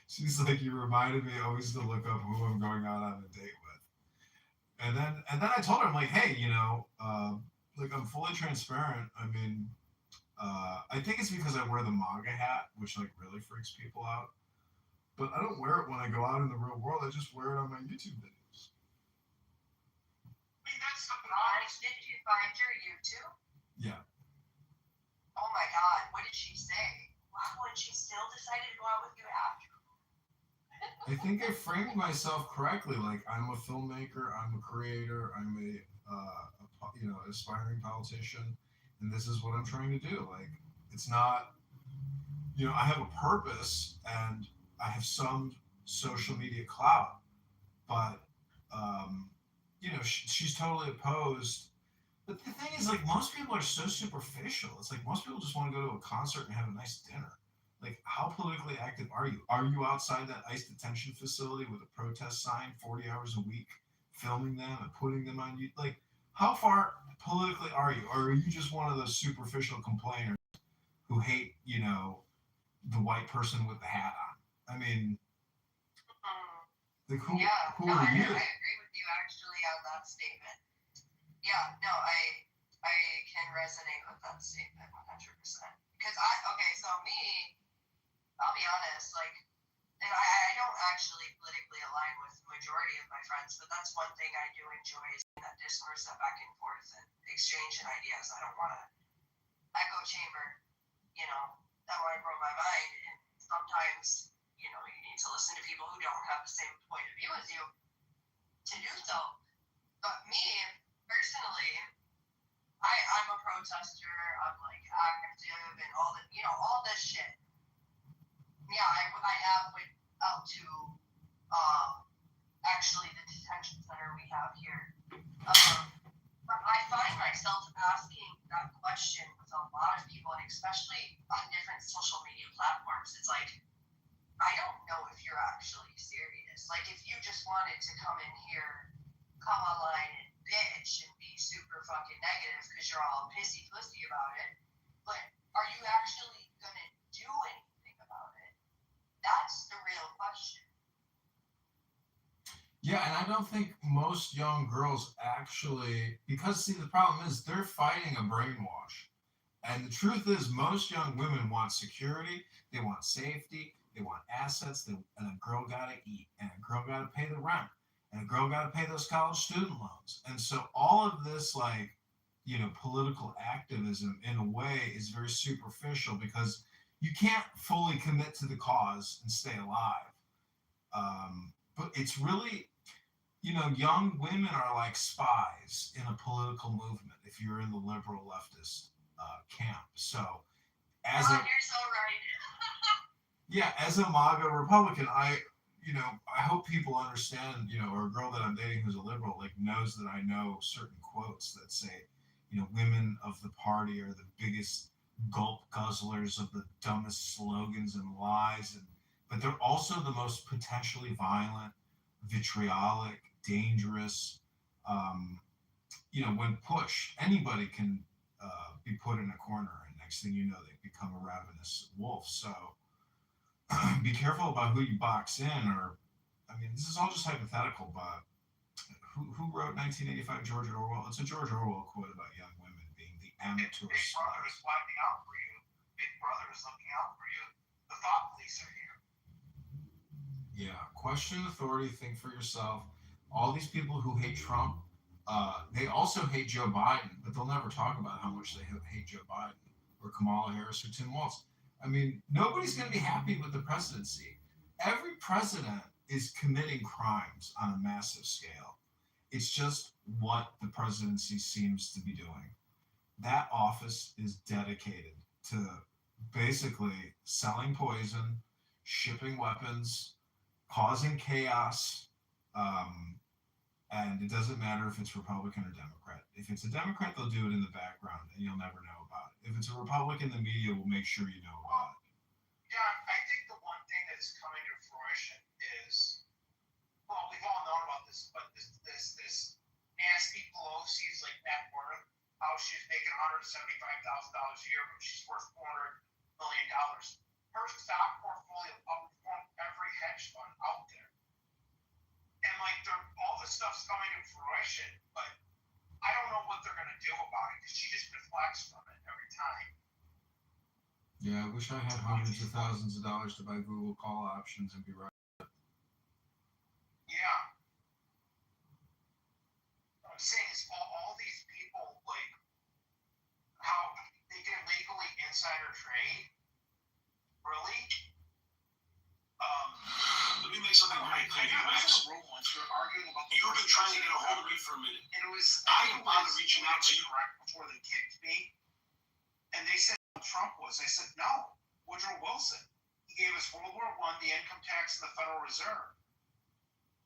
Speaker 1: She's like, you reminded me always to look up who I'm going out on a date with. And then I told her, I'm like, hey, like I'm fully transparent. I mean, I think it's because I wear the MAGA hat, which like really freaks people out. But I don't wear it when I go out in the real world. I just wear it on my YouTube videos.
Speaker 3: I mean, that's the problem.
Speaker 7: Did you find your YouTube?
Speaker 1: Yeah.
Speaker 7: Oh my god, what did she say? Wow, and she still decided to go out with you after.
Speaker 1: I think I framed myself correctly. Like, I'm a filmmaker, I'm a creator, I'm a aspiring politician, and this is what I'm trying to do. Like, it's not, I have a purpose and I have some social media clout, but she's totally opposed. But the thing is, like, most people are so superficial. It's like most people just want to go to a concert and have a nice dinner. Like, how politically active are you? Are you outside that ICE detention facility with a protest sign 40 hours a week, filming them and putting them on you? Like, how far politically are you? Or are you just one of those superficial complainers who hate, the white person with the hat on? I mean, like, who
Speaker 7: I
Speaker 1: are you?
Speaker 7: agree with you actually on that statement. Yeah, yeah, no, I can resonate with that statement 100%. Because so me, I'll be honest, like, and I don't actually politically align with the majority of my friends, but that's one thing I do enjoy is that discourse, that back and forth and exchanging ideas. I don't want to echo chamber, you know, I want to grow my mind. And sometimes, you know, you need to listen to people who don't have the same point of view as you to do so. But me, personally, I'm a protester. I'm like active and all that, you know, all this shit. Yeah, I have went out to actually the detention center we have here. But I find myself asking that question with a lot of people, and especially on different social media platforms. It's like, I don't know if you're actually serious. Like, if you just wanted to come in here, come online and bitch and be super fucking negative because you're all pissy pussy about it, but are you actually gonna do anything about it? That's the real question.
Speaker 1: Yeah, and I don't think most young girls actually, because see, the problem is they're fighting a brainwash. And the truth is, most young women want security, they want safety, they want assets, and a girl gotta eat, and a girl gotta pay the rent, and a girl gotta pay those college student loans. And so all of this, like, political activism in a way is very superficial because you can't fully commit to the cause and stay alive. But it's really, young women are like spies in a political movement if you're in the liberal leftist camp. So, as
Speaker 7: God,
Speaker 1: a
Speaker 7: you're so right.
Speaker 1: yeah, as a MAGA Republican, I hope people understand, or a girl that I'm dating who's a liberal, like, knows that I know certain quotes that say, women of the party are the biggest gulp guzzlers of the dumbest slogans and lies, but they're also the most potentially violent, vitriolic, dangerous. Um, when pushed, anybody can be put in a corner, and next thing you know, they become a ravenous wolf. So be careful about who you box in, or, I mean, this is all just hypothetical, but who wrote 1985 George Orwell? It's a George Orwell quote about young women being the amateur
Speaker 3: Big Brother is
Speaker 1: spies.
Speaker 3: watching out for you. Big Brother is looking out for you. The thought police are here.
Speaker 1: Yeah, question authority, think for yourself. All these people who hate Trump, they also hate Joe Biden, but they'll never talk about how much they hate Joe Biden or Kamala Harris or Tim Walz. I mean, nobody's going to be happy with the presidency. Every president is committing crimes on a massive scale. It's just what the presidency seems to be doing. That office is dedicated to basically selling poison, shipping weapons, causing chaos, and it doesn't matter if it's Republican or Democrat. If it's a Democrat, they'll do it in the background, and you'll never know about it. If it's a Republican, the media will make sure you know about it.
Speaker 3: John, I think the one thing that's coming to fruition is, well, we've all known about this, but this nasty Pelosi's like net worth, how she's making $175,000 a year, but she's worth $400 million. Her stock portfolio outperformed every hedge fund out there, and like all this stuff's coming to fruition, but I don't know what they're gonna do about it because she just deflects from it every time.
Speaker 1: Yeah, I wish I had hundreds of thousands of dollars to buy Google call options and be right.
Speaker 3: Yeah. What I'm saying is all these people, like, how they can legally insider trade. Really?
Speaker 2: Let me make something very clear to you, Max. You've been trying to get a hold of me for a minute.
Speaker 3: And it was
Speaker 2: I didn't bother reaching out to you.
Speaker 3: correct before they kicked me. And they said Trump was. I said no. Woodrow Wilson. He gave us World War I, the income tax, and the Federal Reserve.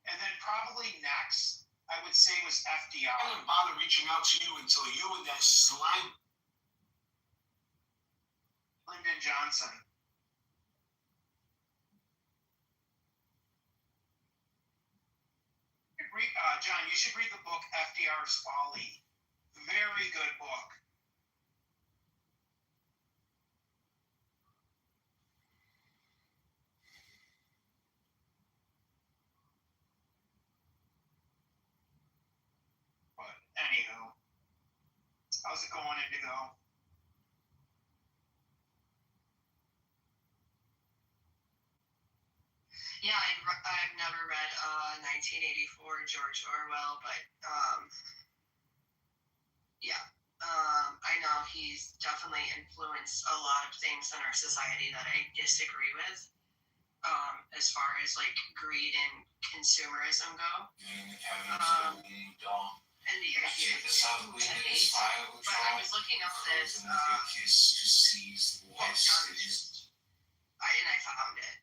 Speaker 3: And then probably next, I would say, was FDR.
Speaker 2: I didn't bother reaching out to you until you and that slime.
Speaker 3: Lyndon Johnson. John, you should read the book FDR's Folly. Very good book. But anywho, How's it going, Indigo?
Speaker 7: Yeah, I've never read 1984 George Orwell, but yeah, I know he's definitely influenced a lot of things in our society that I disagree with, as far as like greed and consumerism go. And the idea to hate. But I was looking up this and I found it.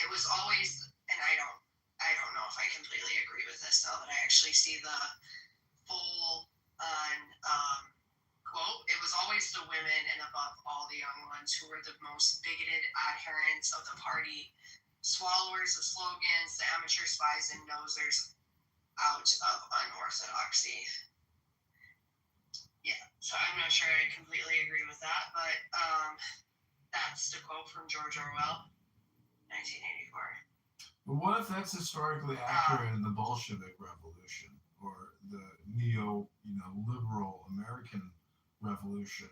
Speaker 7: It was always, and I don't know if I completely agree with this now that I actually see the full on quote. It was always the women and above all the young ones who were the most bigoted adherents of the party, swallowers of slogans, the amateur spies and nosers out of unorthodoxy. Yeah, so I'm not sure I completely agree with that, but that's the quote from George Orwell, 1984.
Speaker 1: But what if that's historically accurate in the Bolshevik Revolution or the liberal American Revolution?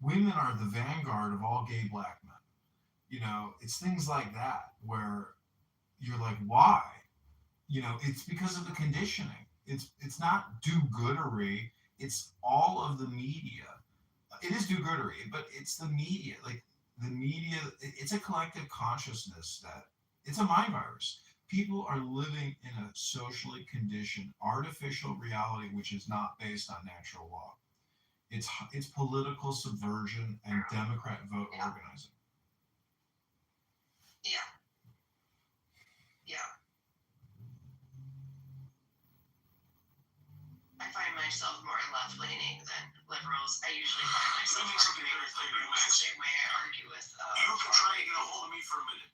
Speaker 1: Women are the vanguard of all gay black men. It's things like that where you're like, why? It's because of the conditioning. It's not do-goodery. It's all of the media. It is do-goodery, but it's the media. Like the media, it's a collective consciousness that it's a mind virus. People are living in a socially conditioned artificial reality which is not based on natural law. It's political subversion and Democrat vote organizing.
Speaker 7: Yeah. I find myself more left-leaning than liberals. I usually find myself arguing with liberals the same way I argue with.
Speaker 8: You can try to get a hold of me for a minute.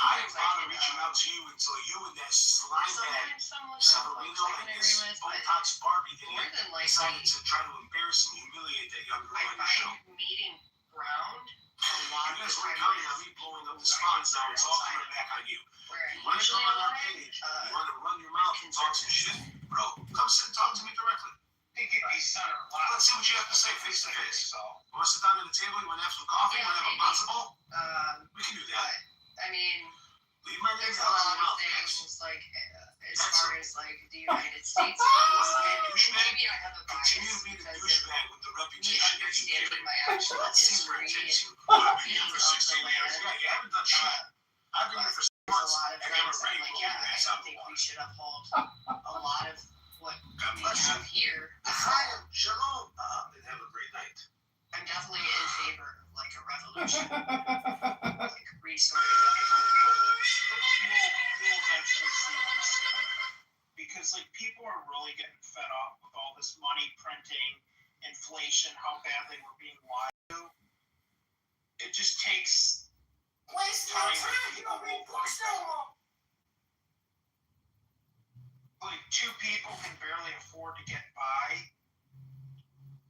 Speaker 8: I didn't bother reaching out to you until you and that slime bag Severino and this Botox Barbie idiot decided to try to embarrass and humiliate that young girl on your show.
Speaker 7: I find meeting ground a lot
Speaker 8: You
Speaker 7: of
Speaker 8: guys
Speaker 7: the
Speaker 8: weren't
Speaker 7: time
Speaker 8: counting on me blowing up the spots, now it's all coming back on you. You want to come on our page, you want to run your mouth and talk some shit? Bro, come sit and talk to me directly.
Speaker 3: Think it'd be center left.
Speaker 8: Let's see what you have to say face to face. You want to sit down at the table, you want to have some coffee, you want to have a matzo ball? We can do that.
Speaker 7: I mean,
Speaker 8: leave my name
Speaker 7: there's a
Speaker 8: out of
Speaker 7: lot
Speaker 8: your
Speaker 7: of
Speaker 8: mouth,
Speaker 7: things like as far as like the United States maybe I have a
Speaker 8: continue
Speaker 7: bias
Speaker 8: to be the
Speaker 7: because of
Speaker 8: douchebag with the
Speaker 7: me
Speaker 8: reputation that you give.
Speaker 7: understanding my actual
Speaker 8: Let's see where it
Speaker 7: history
Speaker 8: takes
Speaker 7: and
Speaker 8: you. I've been here
Speaker 7: being
Speaker 8: for
Speaker 7: of the
Speaker 8: 16 years.
Speaker 7: land.
Speaker 8: Yeah, you haven't done shit. I've been here for 6
Speaker 7: There's a
Speaker 8: months.
Speaker 7: lot of
Speaker 8: And I'm
Speaker 7: things that
Speaker 8: ready
Speaker 7: I'm
Speaker 8: to
Speaker 7: like,
Speaker 8: blow
Speaker 7: yeah,
Speaker 8: your
Speaker 7: I
Speaker 8: ass
Speaker 7: don't
Speaker 8: out of the
Speaker 7: think we
Speaker 8: water.
Speaker 7: should uphold a lot of what
Speaker 8: God
Speaker 7: we
Speaker 8: bless you.
Speaker 7: have here.
Speaker 8: L'chaim, shalom, and have a great night.
Speaker 7: I'm definitely in favor of like a revolution, like restarting the economy.
Speaker 3: You'll eventually see them soon. Because like people are really getting fed up with all this money printing, inflation, how badly we're being lied to. It just takes time to people like two people can barely afford to get by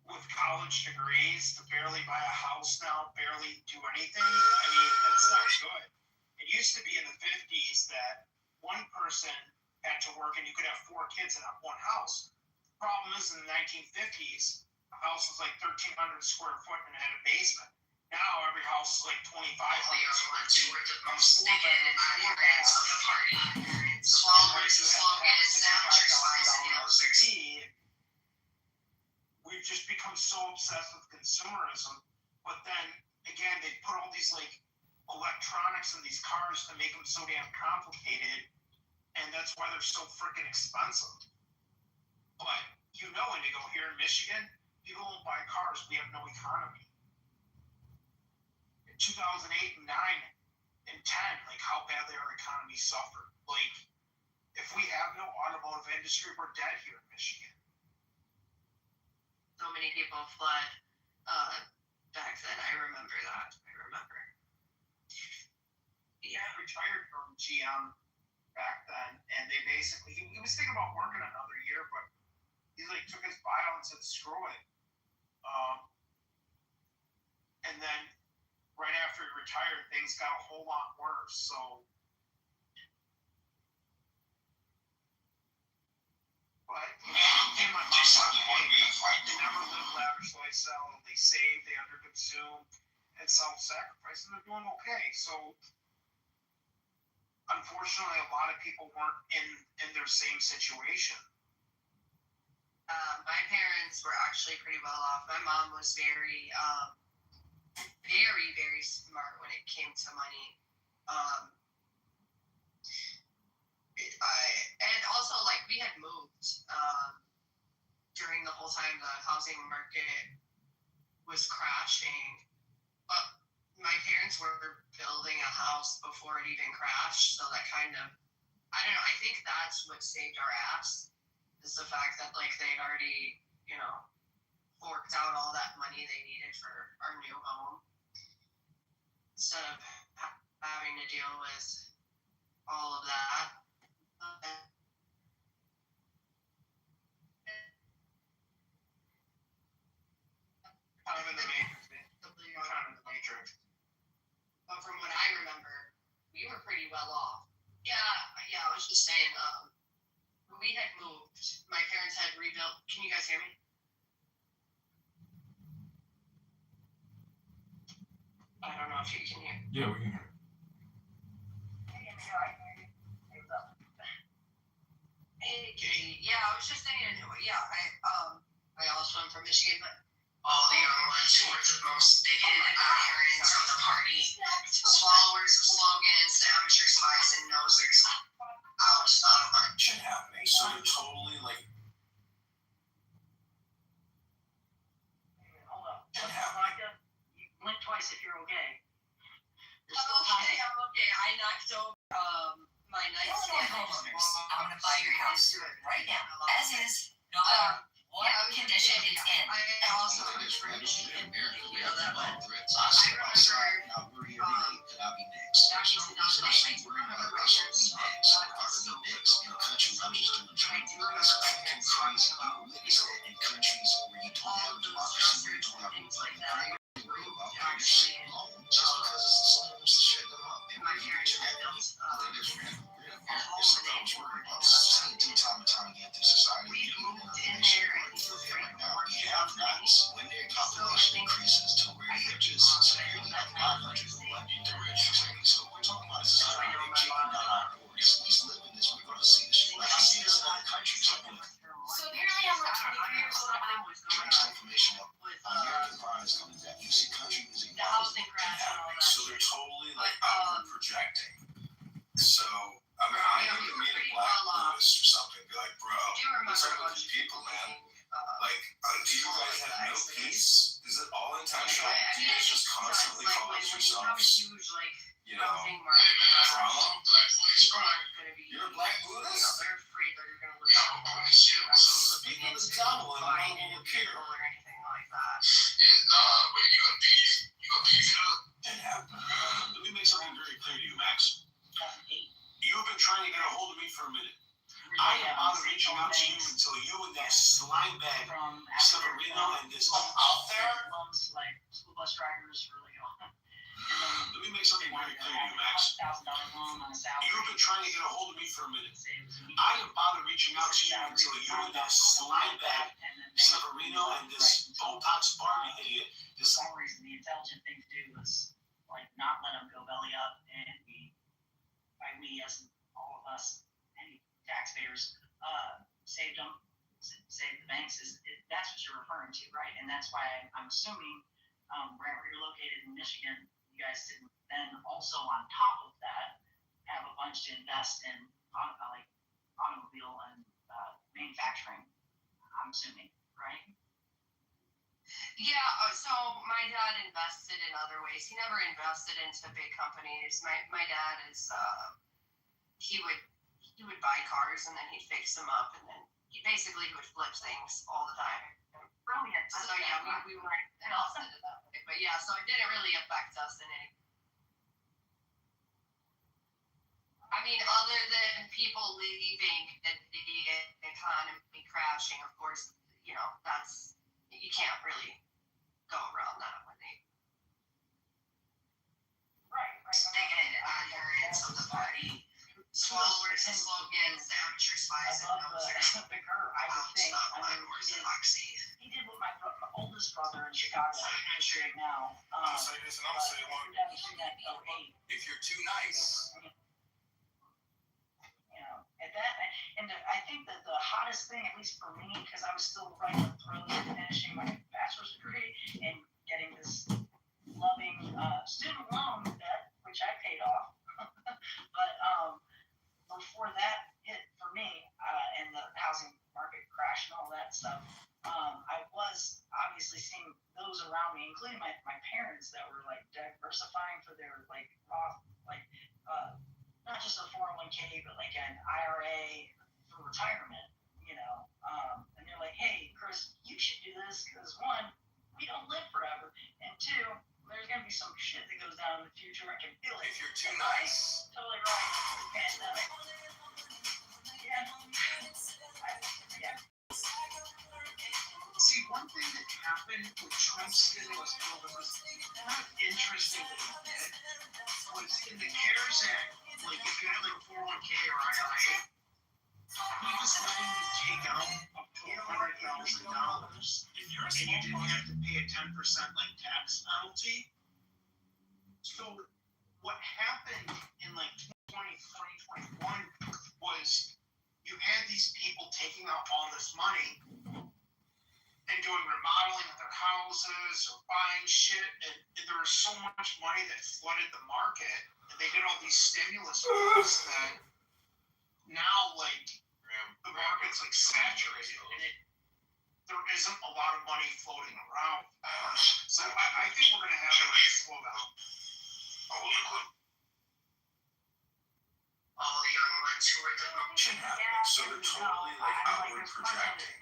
Speaker 3: with college degrees to barely buy a house now, barely do anything. I mean, that's not good. It used to be in the 50s that one person had to work and you could have 4 kids in one house. The problem is in the 1950s, a house was like 1,300 square foot and had a basement. Now every house is like 2,500 square feet.
Speaker 7: Were the most bigoted adherents of the party. Swallowers of slogans, amateur spies and nosers.
Speaker 3: We've just become so obsessed with consumerism, but then again, they put all these like electronics in these cars to make them so damn complicated, and that's why they're so freaking expensive. But Indigo, here in Michigan, people won't buy cars. We have no economy. In 2008 and 9 and 10, like how badly our economy suffered. Like, if we have no automotive industry, we're dead here in Michigan.
Speaker 7: So many people fled back then. I remember that.
Speaker 3: He had retired from GM back then, and they basically, he was thinking about working another year, but he like took his buyout and said, screw it. And then right after he retired, things got a whole lot worse. So, but he came on my side. They never lived sell, they save, they underconsume, and self-sacrifice, and they're doing okay. So, unfortunately, a lot of people weren't in their same situation.
Speaker 7: My parents were actually pretty well off. My mom was very, very, very smart when it came to money. And also, like, we had moved during the whole time the housing market was crashing. But my parents were building a house before it even crashed, so that kind of, I don't know, I think that's what saved our ass, is the fact that, like, they'd already, forked out all that money they needed for our new home, instead of having to deal with all of that.
Speaker 3: Kind of in the matrix, man. Kind of in the matrix.
Speaker 7: But from what I remember, we were pretty well off. Yeah, I was just saying, when we had moved, my parents had rebuilt. Can you guys hear me? I don't know if you can hear.
Speaker 1: Yeah, we can hear.
Speaker 7: Hey, Katie. Yeah, I was just saying. Yeah, I also am from Michigan, but all the young ones who were the most bigoted adherents of the party, swallowers of slogans, the amateur spies and nosers out of
Speaker 1: Shit happening. So they're totally like.
Speaker 9: Hold up.
Speaker 1: Shit happening.
Speaker 9: You blink twice if you're okay.
Speaker 7: I'm okay. I knocked over my nightstand.
Speaker 10: I'm gonna buy your house right now, as is, no matter what condition it's in.
Speaker 7: I also
Speaker 2: It's
Speaker 7: appreciate
Speaker 2: America. We
Speaker 7: know
Speaker 2: have
Speaker 7: that
Speaker 2: that
Speaker 7: one.
Speaker 2: threats. I say myself, now we're here today. Could I be next?
Speaker 7: Back in
Speaker 2: There's no reason I should worry about us or be next. If I could be next in a country where I'm just doing training, it's freaking crazy. You witness that in countries where you don't have democracy, where you don't have republic. Worry about putting your shit alone just because someone wants to shut them up. And
Speaker 7: My
Speaker 2: we're
Speaker 7: parents
Speaker 2: here
Speaker 7: had
Speaker 2: together.
Speaker 7: built
Speaker 2: I think there's it's something I was worried about. Seeing through time and time again through society,
Speaker 7: we
Speaker 2: even in
Speaker 7: moved
Speaker 2: the
Speaker 7: in
Speaker 2: nation
Speaker 7: there
Speaker 2: where
Speaker 7: and
Speaker 2: we
Speaker 7: we
Speaker 2: live right now,
Speaker 7: were
Speaker 2: we have rights. When their population increases to where they are just severely outnumbered, like the rich, exactly. So we're talking about a society where they're kicking down our doors. We live in this. We're going to see this shit. Like I see this in other countries. I mean,
Speaker 10: So apparently I'm like 23 years old.
Speaker 2: drink some information up. American Pride is coming back. You see, country is
Speaker 7: the housing crash and all that.
Speaker 1: So they're totally like outward projecting. So I mean, I need to meet a black Buddhist or something. Be like, bro, what's up with these people, man? Like, do you guys have no peace? Is it all intentional? Do you guys just constantly cause yourselves, you know, drama? You're a black Buddhist?
Speaker 7: They're afraid that you're going to look out.
Speaker 1: So speaking of the devil and the devil appear.
Speaker 7: Or anything like that.
Speaker 1: It happened. Let me make something very clear to you, Max. You've been trying to get a hold of me for a minute. I am out reaching out to you until you and that slime bag
Speaker 9: From
Speaker 1: Severino and this out there.
Speaker 9: Loans like school bus drivers really
Speaker 1: Let me make something very clear to you, Max.
Speaker 9: $1,000 loan on a salary.
Speaker 1: You've been trying to get a hold of me for a minute. I am bothered reaching out to you until you and that slime bag Severino and this Botox Barbie idiot.
Speaker 9: For some reason, the intelligent thing to do was like not let them go belly up, and by we as in all of us, any taxpayers, saved them, saved the banks. That's what you're referring to, right? And that's why I'm assuming wherever you're located in Michigan, you guys didn't then also on top of that have a bunch to invest in like automobile and manufacturing. I'm assuming, right?
Speaker 7: Yeah, so my dad invested in other ways. He never invested into big companies. My dad is he would buy cars and then he'd fix them up, and then he basically would flip things all the time.
Speaker 9: Brilliant.
Speaker 7: So yeah, we weren't invested in that way, but yeah, so it didn't really affect us in any. I mean, other than people leaving and the economy crashing, of course, that's, you can't really go around that when they.
Speaker 9: Right.
Speaker 7: Bigoted adherents of the party, swallowers and slogans, the amateur spies and nosers.
Speaker 9: The curve, I would think.
Speaker 7: He
Speaker 9: He did what my oldest brother in Chicago is right now.
Speaker 8: I'll say this and I'm gonna say one.
Speaker 9: Your dad was in that 08.
Speaker 8: If you're too nice.
Speaker 9: You know, and I think that the hottest thing, at least for me, because I was still right in the throes of finishing my bachelor's degree and getting this loving student loan debt, which I paid off. But before that hit for me, and the housing market crash and all that stuff, I was obviously seeing those around me, including my parents, that were like diversifying for their like Roth, like not just a 401k, but like an IRA for retirement, you know. And they're like, hey, Chris, you should do this because one, we don't live forever, and two, there's gonna be some shit that goes down in the future. I can feel it.
Speaker 8: If you're too nice.
Speaker 9: Totally right. And yeah.
Speaker 3: See, one thing that happened with Trump's stimulus bill that was kind of interesting that he did was in the CARES Act, like if you had like a 401k or IRA, he was letting you take out up to $100,000 and you didn't have to pay a 10% like tax penalty. So what happened in like 2020, 2021 was you had these people taking out all this money and doing remodeling of their houses or buying shit, and there was so much money that flooded the market, and they did all these stimulus moves that now like the market's like saturated and there isn't a lot of money floating around. So I think we're gonna have a slow down.
Speaker 2: All the young ones who are
Speaker 8: Shit happens. So they're totally like outward projecting.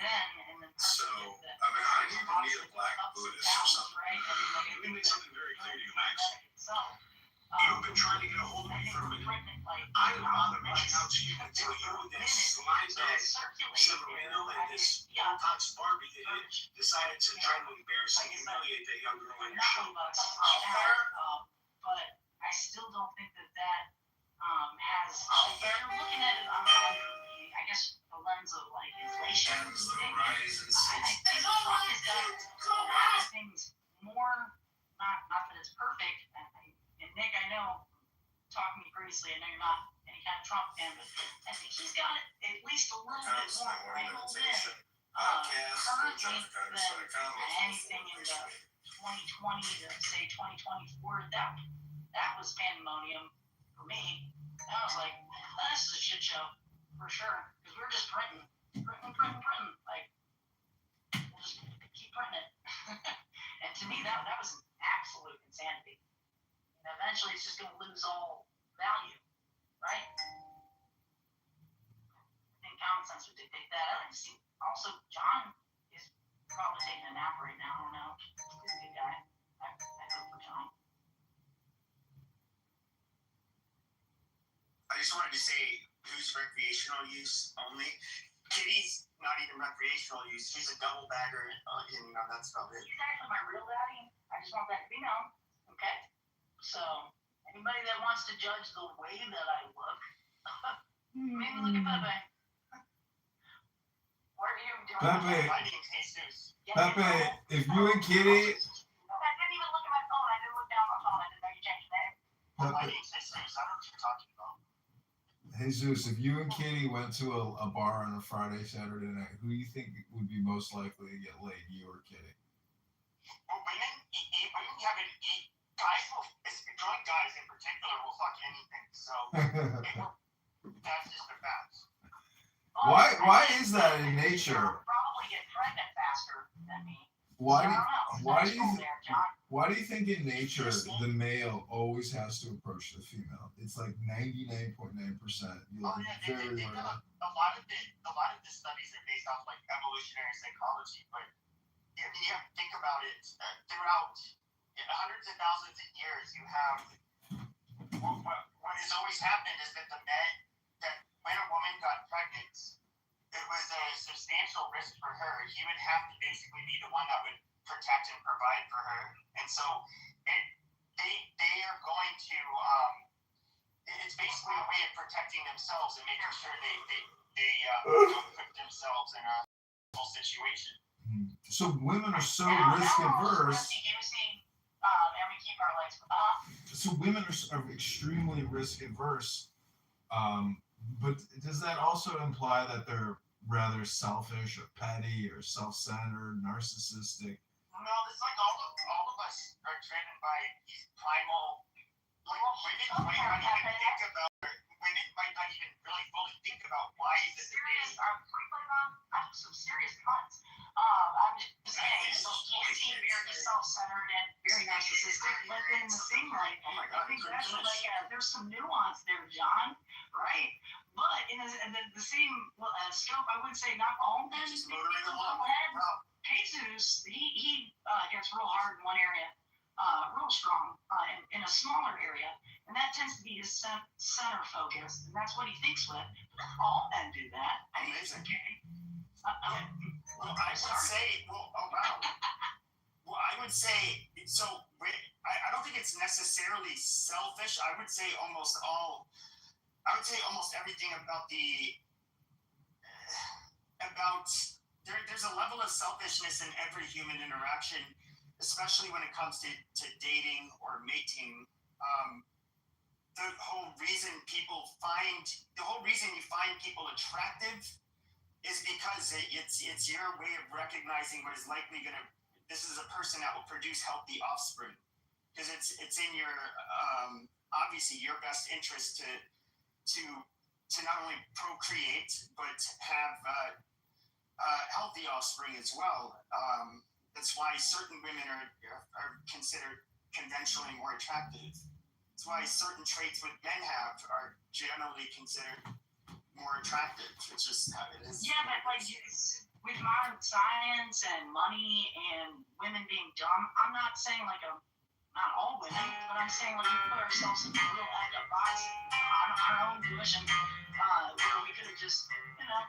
Speaker 8: So, I mean, I need to meet a black Buddhist or something. Let me make something very clear to you, Max. You've been trying to get a hold of me for a minute. I didn't bother reaching out to you until you and this slime bag Severino and this Botox Barbie idiot decided to try to embarrass and humiliate that young girl on your show.
Speaker 9: But I still don't think that has. They're looking at it under I guess the lens of like inflation.
Speaker 8: And the rises.
Speaker 9: I think Trump has done a lot of things more. Not that it's perfect. And Nick, I know, talking to me previously, I know you're not any kind of Trump fan, but I think he's got it at least a little bit more wrangled in currently than anything in the 2020 to say 2024. That was pandemonium for me. I was like, this is a shit show for sure, because we were just printing. Like, we'll just keep printing it. And to me, that was absolute insanity. And eventually it's just going to lose all value, right? I think common sense would dictate that. I see. Also, John is probably taking a nap right now. I don't know. He's a good guy. I hope for John.
Speaker 11: I just wanted to say, who's recreational use only? Kitty's not even recreational use. She's a double bagger, and that's about it.
Speaker 9: He's actually my real daddy. I just want that to be known. Okay? So, anybody that wants to judge the way that I look, maybe look at Pepe. What are you doing?
Speaker 1: Pepe.
Speaker 11: My name's Jesus.
Speaker 1: Pepe, if you and Kitty,
Speaker 9: I didn't even look at my phone. I didn't look down my phone. I didn't know you changed your name.
Speaker 11: My name's Jesus. I don't know what you're talking about.
Speaker 1: Jesus, if you and Kitty went to a bar on a Friday, Saturday night, who do you think would be most likely to get laid, you or Kitty?
Speaker 11: Well, women have an guys will, drunk guys in particular will fuck anything. So that's just the facts.
Speaker 1: Why is that in nature?
Speaker 9: Probably get pregnant faster than me.
Speaker 1: Why
Speaker 9: I don't know.
Speaker 1: why do you think in nature the male always has to approach the female? It's like 99.9%. You'll
Speaker 11: Oh
Speaker 1: be
Speaker 11: yeah,
Speaker 1: very
Speaker 11: they
Speaker 1: rare.
Speaker 11: a lot of the studies are based off like evolutionary psychology, but I mean, you have to think about it. Throughout hundreds of thousands of years, you have what has always happened is that that when a woman got pregnant, it was a substantial risk for her. He would have to basically be the one that would protect and provide for her, and so they are going to. It's basically a way of protecting themselves and making sure they don't put themselves in a situation.
Speaker 1: So women are so
Speaker 3: Now,
Speaker 1: risk
Speaker 3: now we're
Speaker 1: averse.
Speaker 3: and we keep our legs.
Speaker 1: So women are extremely risk averse. But does that also imply that they're rather selfish or petty or self-centered, narcissistic?
Speaker 11: No, it's like all of us are driven by these primal. Like women might not even think about. Women might not even really fully think about why is it
Speaker 3: Serious. I have some serious cuts. I'm just saying, so can't seem very self-centered and very narcissistic, but then in the same light, I think that's like there's some nuance there, John, right? But in the same scope, I would say not all men.
Speaker 11: Just motoring along.
Speaker 3: Jesus, he gets real hard in one area, real strong in a smaller area, and that tends to be his center focus, and that's what he thinks with. All men do that.
Speaker 11: Amazing.
Speaker 3: Okay.
Speaker 11: Well, I would say, oh wow. Well, I would say, so I don't think it's necessarily selfish. I would say almost everything there's a level of selfishness in every human interaction, especially when it comes to dating or mating. The whole reason you find people attractive is because it's your way of recognizing what is likely this is a person that will produce healthy offspring, because it's in your obviously your best interest to not only procreate but have healthy offspring as well. That's why certain women are considered conventionally more attractive. That's why certain traits what men have are generally considered more attractive. It's just how it is.
Speaker 3: Yeah, but like with modern science and money and women being dumb, I'm not saying like not all women, but I'm saying like we put ourselves in a real act of box on our own volition, where we could have just, made a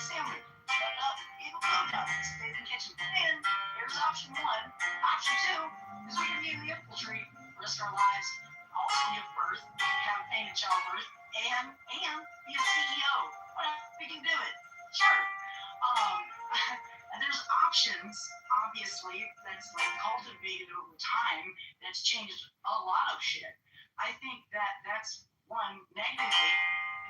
Speaker 3: sandwich, cut it up, ate a blowjob, stayed in the kitchen. And there's option one. Option two is we can immediately infiltrate, risk our lives, also give birth, have pain and childbirth, and be a CEO. Whatever, we can do it. Sure. And there's options, obviously, that's like cultivated over time, that's changed a lot of shit. I think that's one negatively,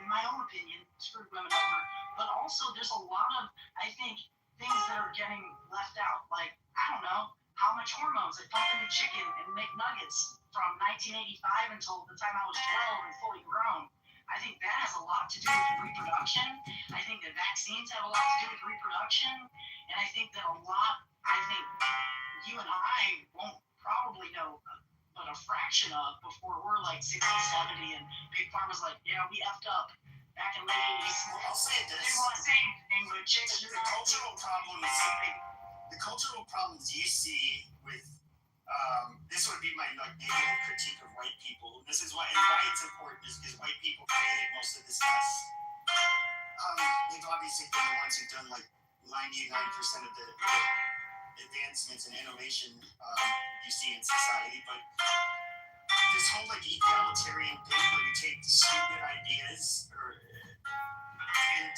Speaker 3: in my own opinion, screwed women over. But also there's a lot of, I think, things that are getting left out. Like, I don't know, how much hormones they pump into chicken and make nuggets from 1985 until the time I was 12 and fully grown. I think that has a lot to do with reproduction. I think that vaccines have a lot to do with reproduction. And I think that you and I won't probably know but a fraction of before we're like 60, 70, and Big Pharma's like, yeah, we effed up back in the 80s.
Speaker 11: Well, I'll say this.
Speaker 3: They want to say anything, but chicks
Speaker 11: The cultural problems you see with this would be my negative critique of white people. This is why it's important is because white people created most of this mess. They've obviously been the ones who've done like 99% of the advancements and innovation you see in society. But this whole like egalitarian thing where you take stupid ideas and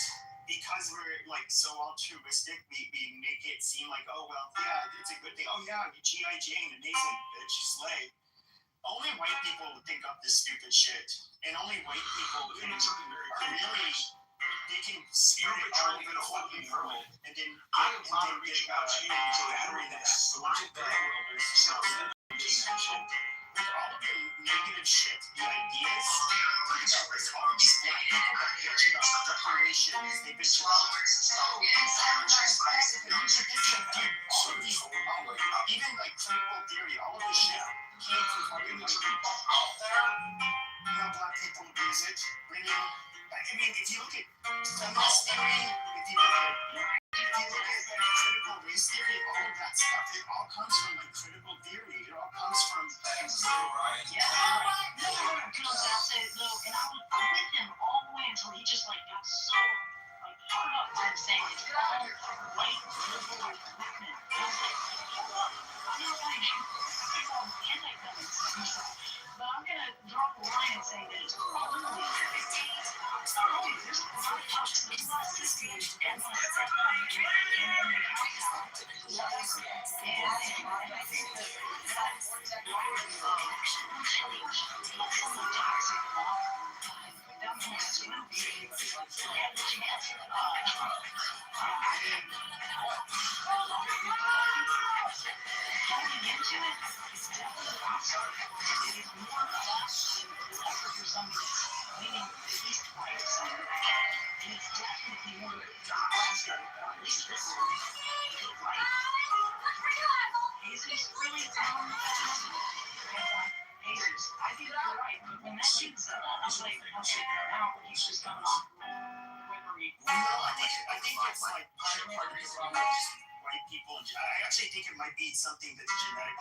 Speaker 11: because we're like so altruistic, we make it seem like, oh well, yeah, it's a good thing. Oh yeah, G.I. Jane, amazing, bitch, slay. Only white people think up this stupid shit, and only white people are really they can spread it all over the fucking world, and then reaching out to you to battery that blind world with all of the negative shit, the ideas. Think about this. All of these black people that bitch about reparations, they bitch about even like critical theory, all of this shit came from fucking white people. Black people abuse it. I mean, if you look at feminist theory, if you look at critical race theory, all of that stuff, it all comes from like critical theory. It all comes from
Speaker 3: right. Yeah, no, I'll say though, and I was with him all the way until he just like got so like hard up time saying it's all white liberal movement. I was like, hold up, I'm not like it's all anti-feminist. But I'm gonna drop a line and say that it's probably
Speaker 11: I think it's like part of the reason why just white people. I actually think it might be something that's genetic.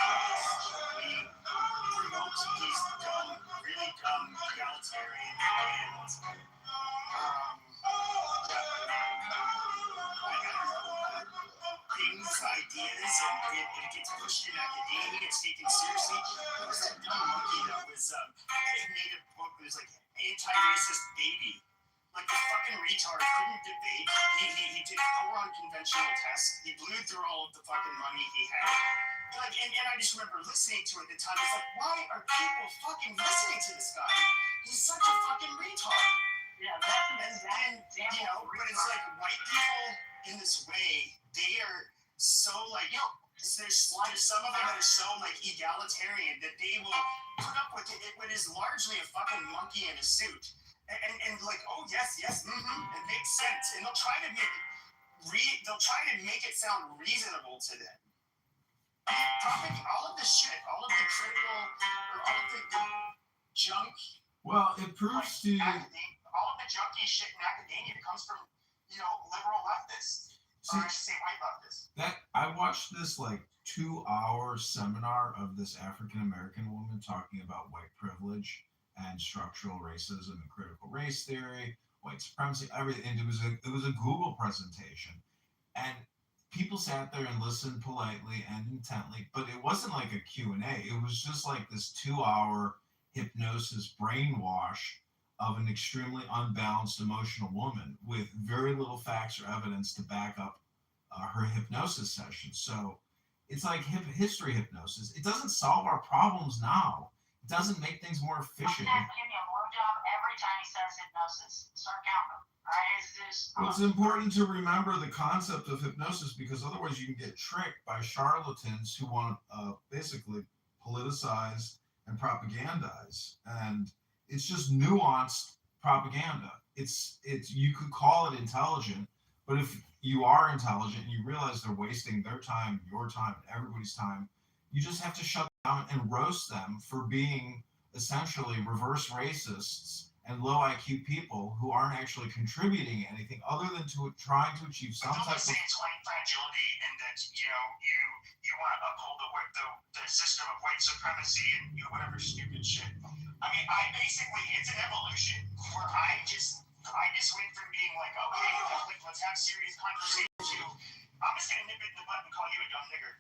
Speaker 11: We promote these dumb, really dumb egalitarian and things, ideas, and it gets pushed in academia. It's taken seriously. There was that dumb monkey that was it made a book. It was like anti-racist baby. Like the fucking retard couldn't debate. He did poor on conventional tests. He blew through all of the fucking money he had. Like, and I just remember listening to it at the time. It's like, why are people fucking listening to this guy? He's such a fucking retard.
Speaker 9: Yeah, that's an
Speaker 11: And you know, but it's like white people in this way, they are so like, there's some of them that are so like egalitarian that they will put up with it what is largely a fucking monkey in a suit. And like, oh yes, it makes sense, and they'll try to make it sound reasonable to them. All of the shit, all of the critical, or all of the junk.
Speaker 1: Well, it proves to you.
Speaker 11: All of the junky shit in academia comes from, liberal leftists, or I should say white leftists.
Speaker 1: That I watched this like 2-hour seminar of this African American woman talking about white privilege and structural racism and critical race theory, white supremacy, everything. And it was a Google presentation, and people sat there and listened politely and intently, but it wasn't like a Q&A. It was just like this 2-hour hypnosis brainwash of an extremely unbalanced emotional woman with very little facts or evidence to back up her hypnosis session. So it's like history hypnosis. It doesn't solve our problems now. It doesn't make things more efficient.
Speaker 3: Give me a blowjob every time he says hypnosis. Start counting them.
Speaker 1: Well, it's important to remember the concept of hypnosis, because otherwise you can get tricked by charlatans who want to basically politicize and propagandize. And it's just nuanced propaganda. It's you could call it intelligent, but if you are intelligent and you realize they're wasting their time, your time, and everybody's time, you just have to shut them down and roast them for being essentially reverse racists and low IQ people who aren't actually contributing anything other than to trying to achieve some type of.
Speaker 11: It's white fragility, and that you want to uphold the system of white supremacy and whatever stupid shit. I mean, it's an evolution where I just went from being like, okay, let's have serious conversations. I'm just gonna nip it in the butt and call you a dumb nigger.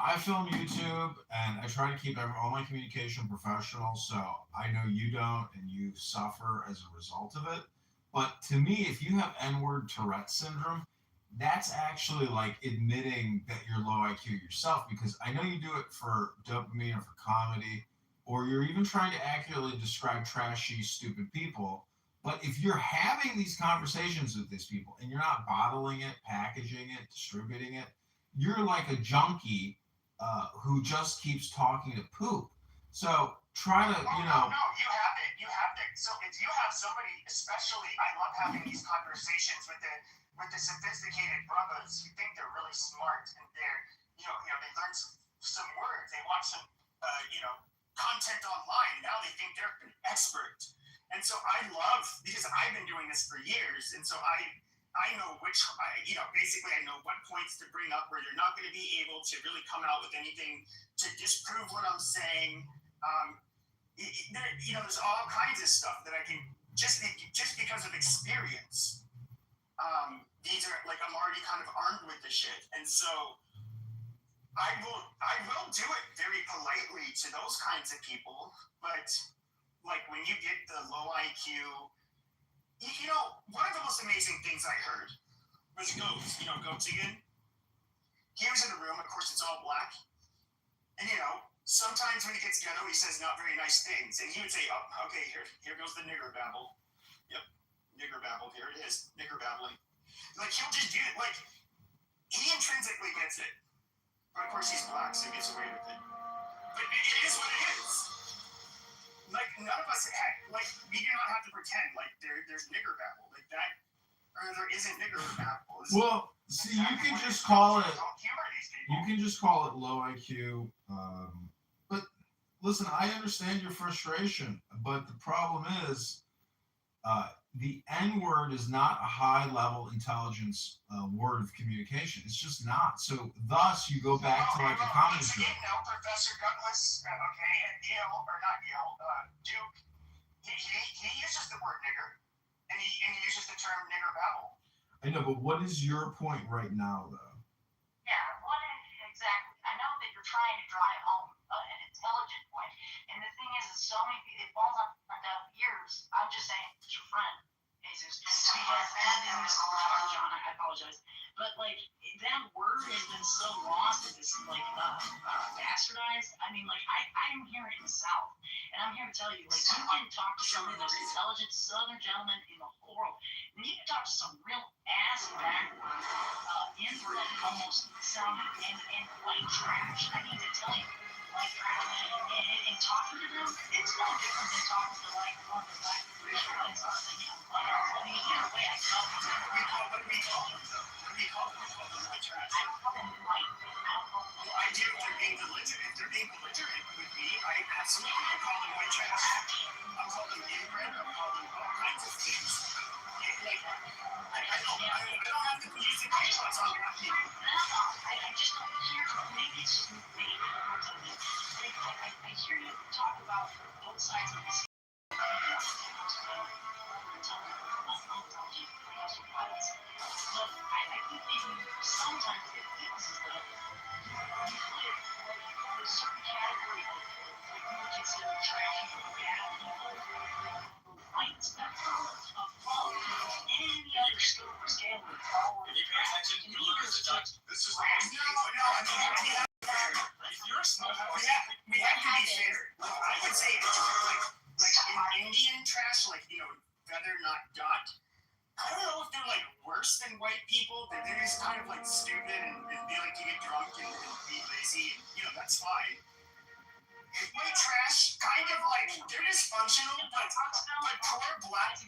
Speaker 1: I film YouTube and I try to keep all my communication professional, so I know you don't and you suffer as a result of it. But to me, if you have N-word Tourette syndrome, that's actually like admitting that you're low IQ yourself, because I know you do it for dopamine or for comedy, or you're even trying to accurately describe trashy, stupid people. But if you're having these conversations with these people and you're not bottling it, packaging it, distributing it, you're like a junkie who just keeps talking to poop. So try to,
Speaker 11: No, you have to. So if you have somebody, especially, I love having these conversations with the sophisticated brothers who think they're really smart, and they learn some words, they watch some, content online, and now they think they're an expert. And so I love, because I've been doing this for years, and so I know basically I know what points to bring up where you're not going to be able to really come out with anything to disprove what I'm saying. There's all kinds of stuff that I can just because of experience. These are like, I'm already kind of armed with the shit, and so I will do it very politely to those kinds of people, but like when you get the low IQ, you know, one of the most amazing things I heard was Goats. You know, Goats again. He was in the room. Of course, it's all black. And you know, sometimes when he gets ghetto, he says not very nice things. And he would say, "Oh, okay, here goes the nigger babble. Yep, nigger babble. Here it is, nigger babbling." Like he'll just do it. Like he intrinsically gets it. But of course, he's black, so he gets away with it. But it is what it is. Like none of us like we do not have to pretend like there's nigger babble like that, or there isn't nigger babble.
Speaker 1: Well, see, you can just call it. You can just call it low IQ. But listen, I understand your frustration, but the problem is, the N word is not a high level intelligence word of communication. It's just not. So, thus, you go back to like a comedy show.
Speaker 11: You know, Professor Douglas, okay, at Yale, or not Yale, Duke, he uses the word nigger, and he uses the term nigger babble.
Speaker 1: I know, but what is your point right now, though?
Speaker 3: Yeah, what exactly? I know that you're trying to drive home an intelligent point, and the thing is so many people, it falls on deaf ears. I'm just saying, it's your friend, Jesus. John, I apologize, but like that word has been so lost in this like bastardized. I mean, like I'm here in the South, and I'm here to tell you, like you can talk to some of the most intelligent Southern gentlemen in the whole world, and you can talk to some real ass backward, inbred, almost sounding and white trash. I need to tell you, like, and talking to them, it's no different than talking to like one of the black racial whites on the I mean, either way, I tell them.
Speaker 11: What do we call them, though? What do we call them? We call them white trash.
Speaker 3: I don't call them white. I don't call them
Speaker 11: Well, I do. If they're being belligerent, with me, I absolutely call them white trash. I'll call them inbred. I'll call them all kinds of things. Like, I don't have to use the cameras on black people.
Speaker 3: I just don't hear. Maybe it's just me. I hear you talk about both sides of this. But I think maybe sometimes it feels as though you put a certain category of what you would consider trash people, bad people, the white spectrum above any other scale of power.
Speaker 8: If you pay attention, you learn to judge. This is
Speaker 11: No, I mean,
Speaker 8: if you're a small
Speaker 11: we have to be fair. I would say it's like in Indian trash, like, you know, feather, not dot. I don't know if they're like worse than white people. They're just kind of like stupid and they like to get drunk and be lazy. You know, that's fine. White trash, kind of like they're dysfunctional, but poor black.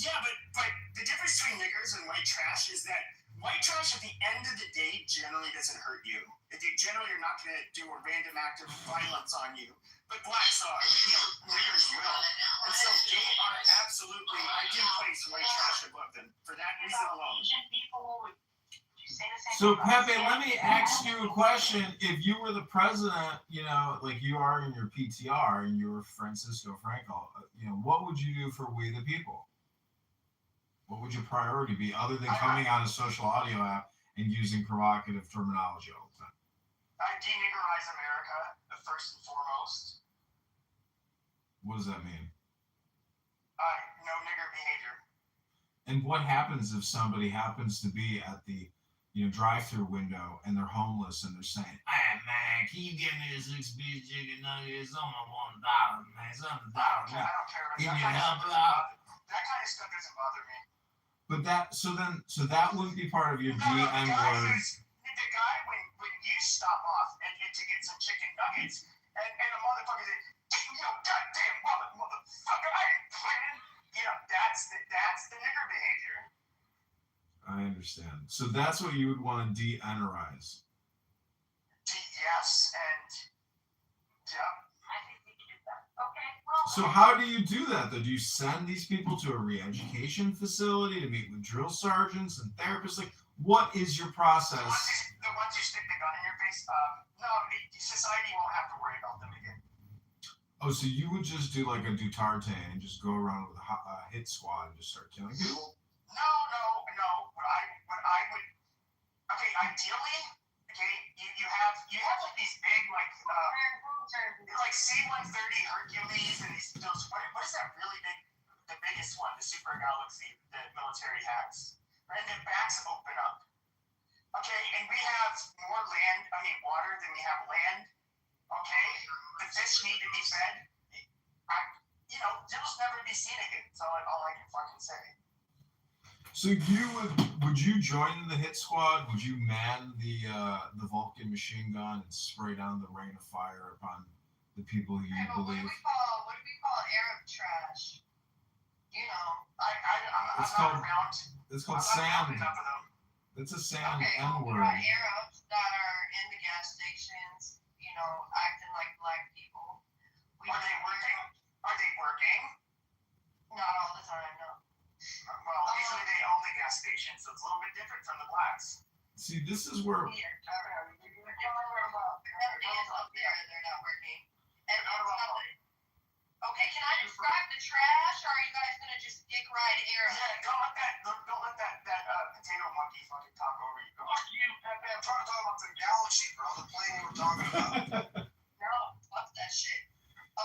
Speaker 11: Yeah, but the difference between niggers and white trash is that white trash at the end of the day generally doesn't hurt you. They generally are not going to do a random act of violence on you. But blacks are, you know, niggers will. And so they are absolutely, I do place white trash above them for that reason alone.
Speaker 1: So, Pepe, let me ask you a question. If you were the president, you know, like you are in your PTR and you were Francisco Franco, you know, what would you do for we the people? What would your priority be other than coming on a social audio app and using provocative terminology all the time?
Speaker 11: I deniggerize America, first and foremost.
Speaker 1: What does that mean?
Speaker 11: No nigger behavior.
Speaker 1: And what happens if somebody happens to be at the, you know, drive-through window and they're homeless and they're saying, "Hey man, can you give me a 6-piece chicken nuggets on my $1, man? Something $1,
Speaker 11: I don't care about
Speaker 1: Can
Speaker 11: that.
Speaker 1: you help out?"
Speaker 11: That kind of stuff doesn't bother me.
Speaker 1: But so that wouldn't be part of your DN word.
Speaker 11: The guy when you stop off and to get some chicken nuggets and a motherfucker says, "You know, goddamn motherfucker, I ain't playing." You know, that's the nigger behavior.
Speaker 1: I understand. So that's what you would want to de-N-erize.
Speaker 11: Yes, and yeah.
Speaker 3: I think we can do that. Okay, well.
Speaker 1: So how do you do that, though? Do you send these people to a re-education facility to meet with drill sergeants and therapists? Like, what is your process?
Speaker 11: The ones who stick the gun in your face, no, society won't have to worry about them again.
Speaker 1: Oh, so you would just do like a Duterte and just go around with a hit squad and just start killing people?
Speaker 11: No. What I would, okay, ideally, Okay, you have like these big like C-130 Hercules and those what is that really big, the biggest one, the super galaxy that military has, right? And the backs open up. Okay, and we have more water than we have land. Okay, the fish need to be fed. They'll never be seen again. That's all I can fucking say.
Speaker 1: So would you join the hit squad? Would you man the Vulcan machine gun and spray down the rain of fire upon the people you believe?
Speaker 7: What do we call Arab trash?
Speaker 1: It's called sand. It's a sand N-word.
Speaker 7: Arabs that are in the gas stations, acting like black people.
Speaker 11: Are they working? Are they working?
Speaker 7: Not all the time, no.
Speaker 11: Well, usually they own the gas station, so it's a little bit different from the blacks.
Speaker 1: See, this is where.
Speaker 7: Everything is up there, they're not working. And okay, can I describe the trash, or are you guys gonna just dick ride Arab?
Speaker 11: Yeah, don't let that potato monkey fucking talk over you. Fuck you, Pepe. I'm trying to talk about the galaxy, bro. The plane we were talking about.
Speaker 7: No, fuck that shit.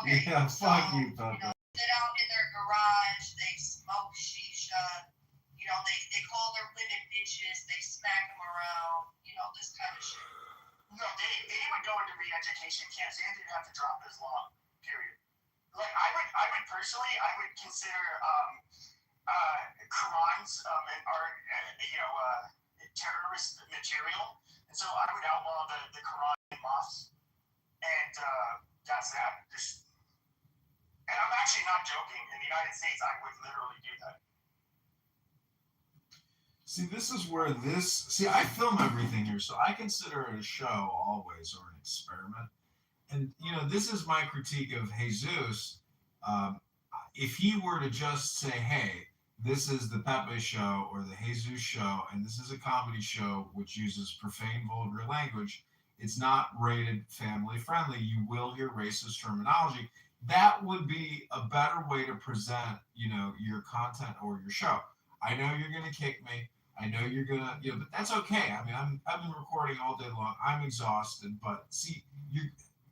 Speaker 7: Okay.
Speaker 1: Yeah, fuck you, Pepe.
Speaker 7: Sit out in their garage, they smoke shisha, they call their women bitches, they smack them around, this kind of shit.
Speaker 11: No, they would go into re-education camps. They didn't have to drop his law, period. Like, I would personally, consider Qurans and art, terrorist material. And so I would outlaw the Quran in mosques. And that's that. And I'm actually not joking. In the United States, I would literally do that.
Speaker 1: See, this is where I film everything here, so I consider it a show always, or an experiment. And, this is my critique of Jesus. If he were to just say, hey, this is the Pepe show or the Jesus show, and this is a comedy show which uses profane, vulgar language, it's not rated family friendly, you will hear racist terminology, that would be a better way to present, your content or your show. I know you're going to kick me. I know you're going to, but that's okay. I mean, I've been recording all day long. I'm exhausted, but see,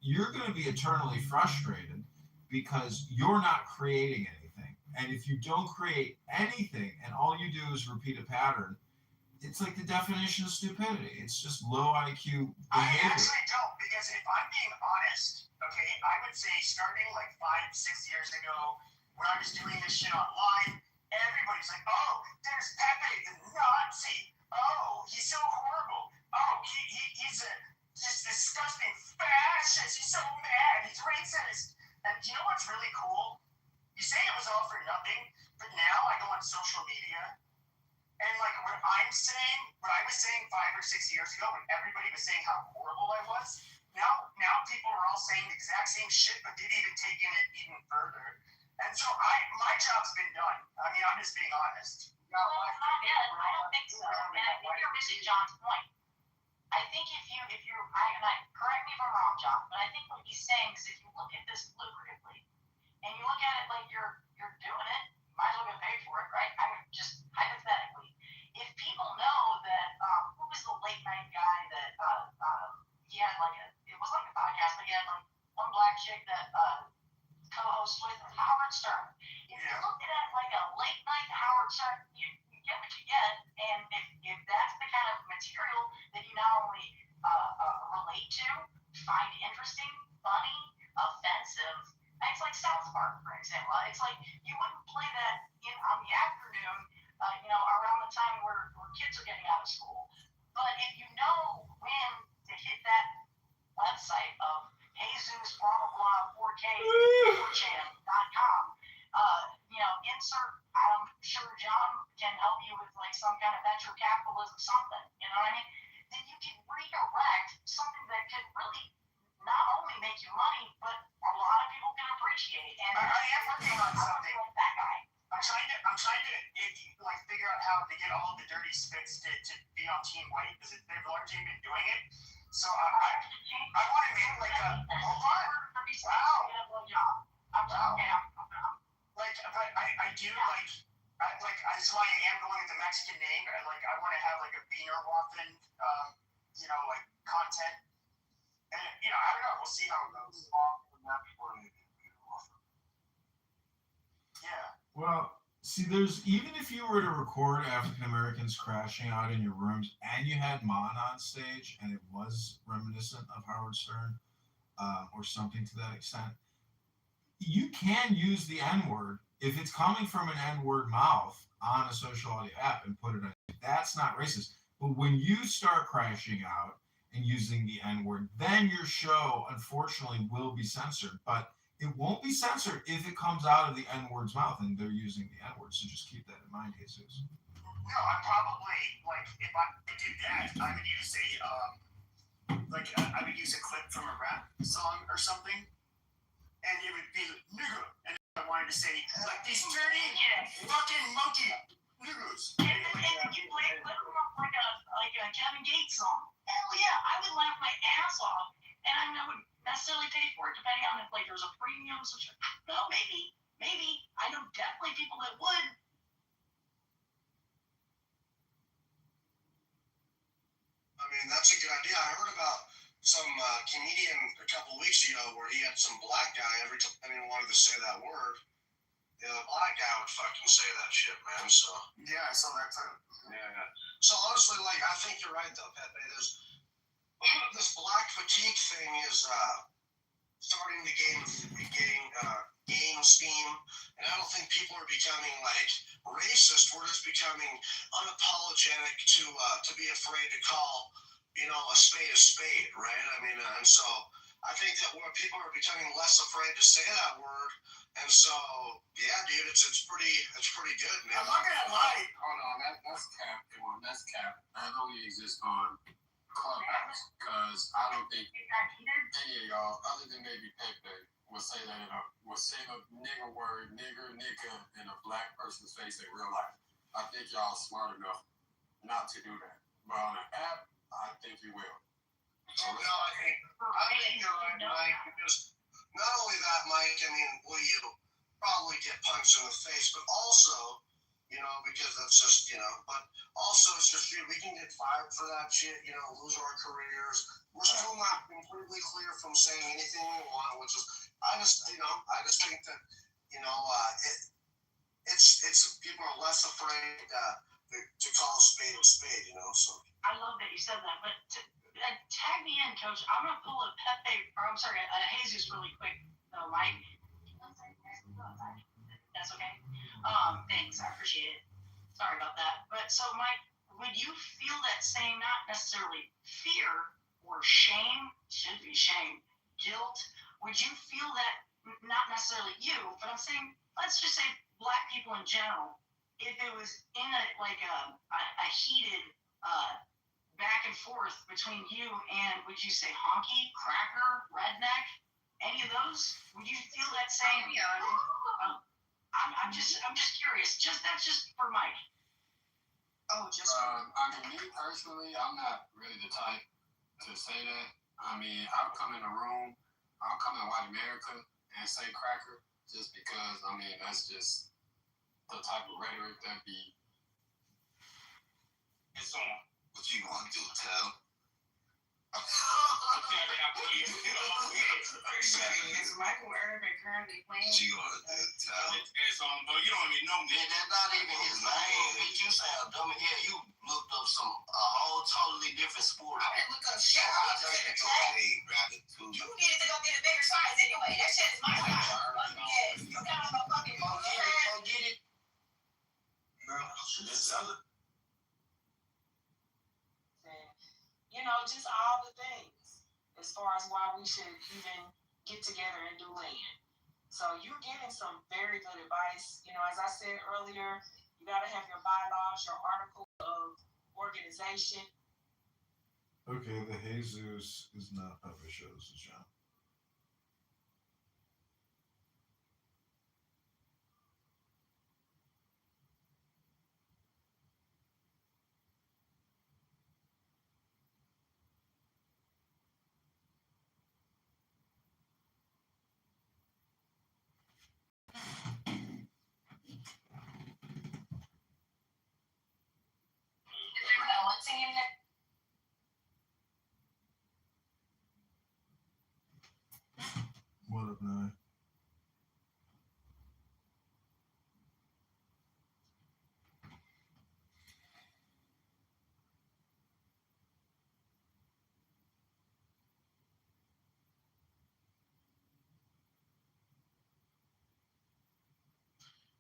Speaker 1: you're going to be eternally frustrated because you're not creating anything. And if you don't create anything and all you do is repeat a pattern, it's like the definition of stupidity. It's just low IQ behavior.
Speaker 11: I actually don't, because if I'm being honest, okay, I would say starting like 5-6 years ago when I was doing this shit online, everybody's like, oh, there's Pepe the Nazi. Oh, he's so horrible. Oh, he's a just disgusting fascist. He's so mad. He's racist. And you know what's really cool? You say it was all for nothing, but now I go on social media and like what I was saying 5 or 6 years ago when everybody was saying how horrible I was, now people are all saying the exact same shit, but they've even taken it even further. And so my job's been done. I mean, I'm just being honest.
Speaker 3: Well, it's not yet. I don't think so. And I think you're missing John's point. I think if you correct me if I'm wrong, John, but I think what he's saying is if you look at this lucratively and you look at it like you're doing it, you might as well get paid for it, right? I mean, just hypothetically, if people know that who was the late night guy that he had it was like a podcast, but he had like one black chick that co-host with Howard Stern. If you look at it like a late night Howard Stern, you get what you get, and if that's the kind of material that you not only relate to, find interesting, funny, offensive, it's like South Park, for example. It's like you wouldn't play that on the afternoon, around the time where kids are getting out of school. But if you know when to hit that website of Jesus blah blah 4K 4chan.com, insert, I'm sure John can help you with like some kind of venture capitalism something, you know what I mean? Then you can redirect something that could really not only make you money, but a lot of people can appreciate. And
Speaker 11: I am working on something.
Speaker 3: Like that guy.
Speaker 11: I'm trying to like figure out how to get all of the dirty spits to be on Team White because they've largely been doing it. So I want to make like a hold on. Wow. Like, but I do like. So I am going with the Mexican name. I want to have like a Wienerwaffen like content. And I don't know. We'll see how it goes. Yeah.
Speaker 1: Well, see, there's even if you were to record African Americans crashing out in your rooms and you had Mon on stage and it was reminiscent of Howard Stern or something to that extent, you can use the N word if it's coming from an N word mouth on a social audio app and put it on. That's not racist. But when you start crashing out and using the N word, then your show, unfortunately, will be censored. But it won't be censored if it comes out of the N word's mouth and they're using the N word. So just keep that in mind, Jesus.
Speaker 11: No, I probably, if I did that, I would use I would use a clip from a rap song or something, and it would be nigga, and I wanted to say, these dirty fucking monkey niggers.
Speaker 9: And then you play like a Kevin Gates song. Hell yeah, I would laugh my ass off, and I would necessarily pay for it, depending on if there was a premium subscription. No, maybe. I know definitely people that would.
Speaker 2: I mean, that's a good idea. I heard about some comedian a couple of weeks ago where he had some black guy every time he wanted to say that word. The black guy would fucking say that shit, man. So
Speaker 11: Yeah, I saw that too.
Speaker 2: yeah. So honestly, I think you're right though, Pepe. There's this black fatigue thing is starting to gain steam, and I don't think people are becoming racist. We're just becoming unapologetic to be afraid to call a spade, right? I mean, and so I think that where people are becoming less afraid to say that word, and so yeah, dude, it's pretty good, man.
Speaker 11: I'm not gonna lie.
Speaker 8: Hold on, that's cap. Come on, that's cap. That only exists on Clubhouse, because I don't think any of y'all, other than maybe Pepe, will say the nigger word, nigga, in a black person's face in real life. I think y'all smart enough not to do that. But on an app, I think you will.
Speaker 2: So no, I think you're right, Mike. Because not only that, Mike. I mean, will you probably get punched in the face, but also, because that's just, but also it's just, we can get fired for that shit. Lose our careers. We're still not completely clear from saying anything we want, which is, I just think that, it's people are less afraid to call a spade, so.
Speaker 9: I love that you said that, but tag me in, Coach. I'm gonna pull a Pepe, or I'm sorry, a Jesus really quick, though, Mike. That's okay. Thanks, I appreciate it. Sorry about that. But so, Mike, would you feel that same, not necessarily fear or shame, should be shame, guilt? Would you feel that, not necessarily you, but I'm saying, let's just say black people in general, if it was in a heated back and forth between you and, would you say honky, cracker, redneck, any of those? Would you feel that same? I'm just curious. That's just for Mike.
Speaker 7: Oh, just.
Speaker 8: I mean, me personally, I'm not really the type to say that. I mean, I'll come in a room, I'll come in white America and say cracker, just because, I mean, that's just the type of rhetoric that be.
Speaker 2: It's on. What you gonna do, tell?
Speaker 6: Is Michael Irvin currently playing?
Speaker 2: What you gonna do, tell?
Speaker 8: It's on, but you don't even know me.
Speaker 2: Yeah, that's not even his name. Bitch, you sound dumb. Yeah, you looked up a whole totally different sport.
Speaker 6: I didn't look up shit.
Speaker 2: You
Speaker 6: needed to go get a bigger size anyway. That shit is my size. Yes, you got on a fucking
Speaker 2: go get it. Girl, let's sell it.
Speaker 6: Just all the things as far as why we should even get together and do land. So you're giving some very good advice. As I said earlier, you got to have your bylaws, your article of organization.
Speaker 1: Okay, the Jesus is not Pepe Show. This is John.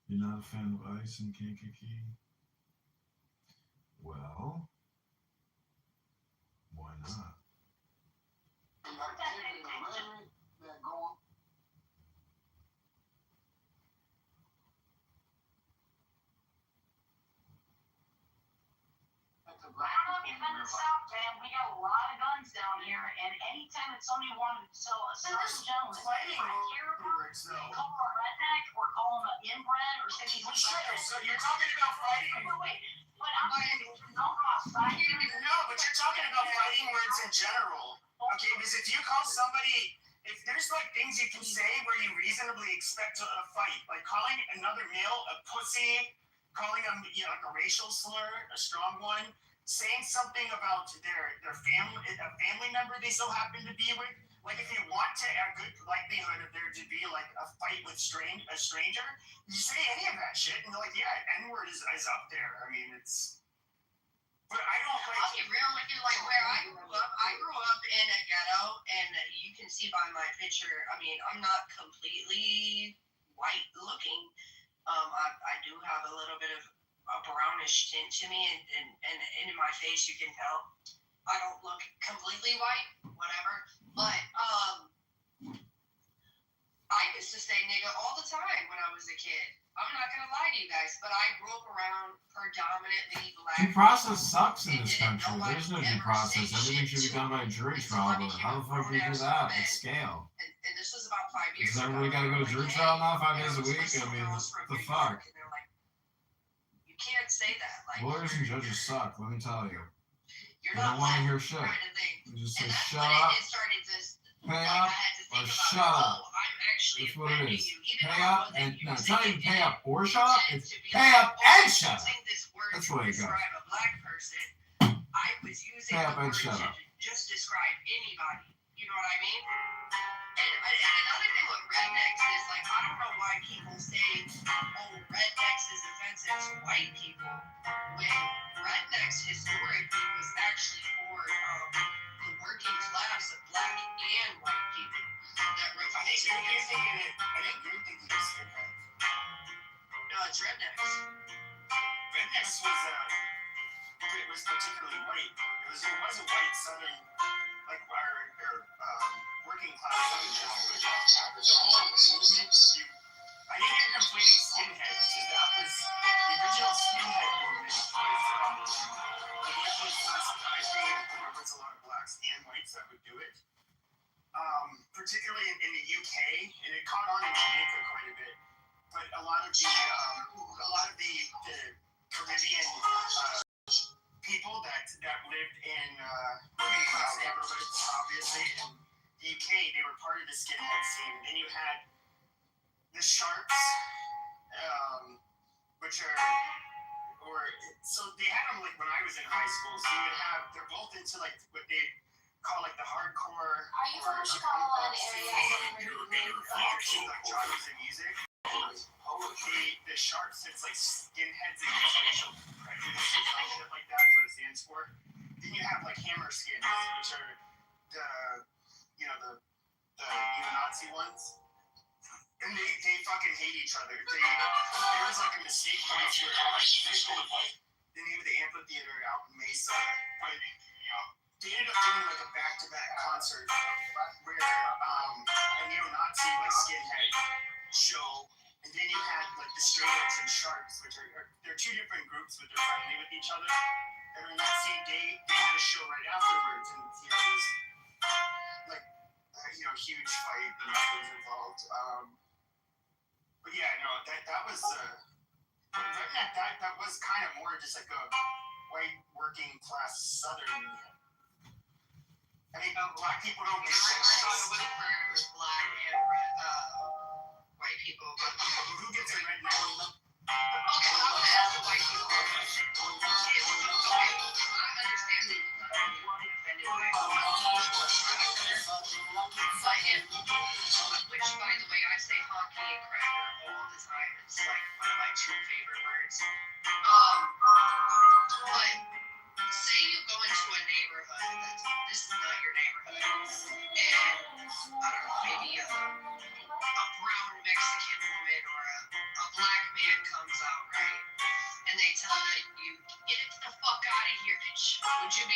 Speaker 1: You're not a fan of ice and Kankakee? Well, why not?
Speaker 9: I don't know if you've been to the South, man. We got a lot of guns down here, and anytime that somebody wanted to sell a certain gentleman,
Speaker 11: Fighting
Speaker 9: here,
Speaker 11: words
Speaker 9: they
Speaker 11: though.
Speaker 9: call him a redneck or call him an inbred or say he's a redneck.
Speaker 11: So you're talking about fighting.
Speaker 9: Wait, but I'm saying no outside.
Speaker 11: No, but you're talking about fighting words in general. Okay, because if you call somebody, if there's like things you can say where you reasonably expect a fight, like calling another male a pussy, calling them like a racial slur, a strong one, saying something about their family, a family member they so happen to be with. Like if you want to a good likelihood of there to be like a fight with a stranger, you say any of that shit, and they're like, yeah, N-word is up there. I mean, it's. But I don't like.
Speaker 7: I'll be real with you. Like where I grew up in a ghetto, and you can see by my picture. I mean, I'm not completely white looking. I do have a little bit of a brownish tint to me, and in my face you can tell I don't look completely white, whatever. But I used to say nigga all the time when I was a kid. I'm not gonna lie to you guys, but I grew up around predominantly black.
Speaker 1: Due process sucks in this country. There's no due process. Everything should be done by jury trial, but how the fuck do you do that at scale?
Speaker 7: And this was about 5 years
Speaker 1: Does
Speaker 7: ago.
Speaker 1: everybody gotta go to jury trial now 5 days a week? I mean, what the fuck?
Speaker 7: And they're like, you can't say that. Like
Speaker 1: Lawyers and judges suck, let me tell you.
Speaker 7: you're
Speaker 1: They
Speaker 7: not
Speaker 1: don't want to
Speaker 7: black
Speaker 1: hear shit.
Speaker 7: kind of thing.
Speaker 1: They just say,
Speaker 7: And that's
Speaker 1: shut
Speaker 7: when
Speaker 1: up,
Speaker 7: it started to
Speaker 1: pay
Speaker 7: like,
Speaker 1: up,
Speaker 7: I had to
Speaker 1: or
Speaker 7: think
Speaker 1: shut
Speaker 7: about,
Speaker 1: up.
Speaker 7: I'm actually
Speaker 1: That's what it
Speaker 7: offending
Speaker 1: is.
Speaker 7: you, even
Speaker 1: Pay
Speaker 7: though I
Speaker 1: up
Speaker 7: wasn't
Speaker 1: and, no, it's
Speaker 7: using
Speaker 1: not even
Speaker 7: it
Speaker 1: pay
Speaker 7: in
Speaker 1: up or shut up,
Speaker 7: intent
Speaker 1: it's
Speaker 7: to be
Speaker 1: pay
Speaker 7: like,
Speaker 1: up
Speaker 7: oh,
Speaker 1: and
Speaker 7: I'm
Speaker 1: shut up.
Speaker 7: using this word
Speaker 1: That's
Speaker 7: to
Speaker 1: where you go.
Speaker 7: describe a black person. I was using
Speaker 1: Pay
Speaker 7: the
Speaker 1: up and
Speaker 7: word
Speaker 1: shut
Speaker 7: to
Speaker 1: up.
Speaker 7: just describe anybody. You know what I mean? And another thing with rednecks is like I don't know why people say, oh, rednecks is offensive to white people, when rednecks historically was actually for the working class of black and white people that wrote
Speaker 11: I think you're thinking it. I think you're thinking it's skinhead.
Speaker 7: no, it's rednecks.
Speaker 11: Rednecks was particularly white. It was a white southern like our working class southern. The whole movement. I think you're conflating skinheads because that was the original skinhead movement was like it was I think there was a lot of blacks and whites that would do it. Particularly in the UK, and it caught on in Jamaica quite a bit. But a lot of the Caribbean people that lived in working class neighborhoods, obviously in the UK, they were part of the skinhead scene. And then you had the Sharps, which are so they had them like when I was in high school. So you would have they're both into like what they call like the hardcore.
Speaker 4: Are you from Chicago area?
Speaker 11: Like genres of music. The Sharps, it's like skinheads against racial prejudice and shit like that. That's what it stands for. Then you have like hammer skins, which are the neo-Nazi ones. And they fucking hate each other. There was like a mistake once where the name of the amphitheater out in Mesa, but they ended up doing like a back-to-back concert where a neo-Nazi like skinhead show, and then you had like the straight edge and sharks, which they're two different groups, but they're friendly with each other. And on that same day, they had a show right afterwards, and it was like huge fight and that was involved. But yeah, no, that was that was kind of more just like a white working class southern. I mean, black people don't get
Speaker 7: I thought it was for black and white people, but
Speaker 11: who gets a red now?
Speaker 7: okay, I would ask the white people. I understand that you want to offended by which, by the way, I say honky and cracker all the time. It's like one of my two favorite words. But say you go into a neighborhood this is not your neighborhood, and I don't know, maybe a brown Mexican woman or a black man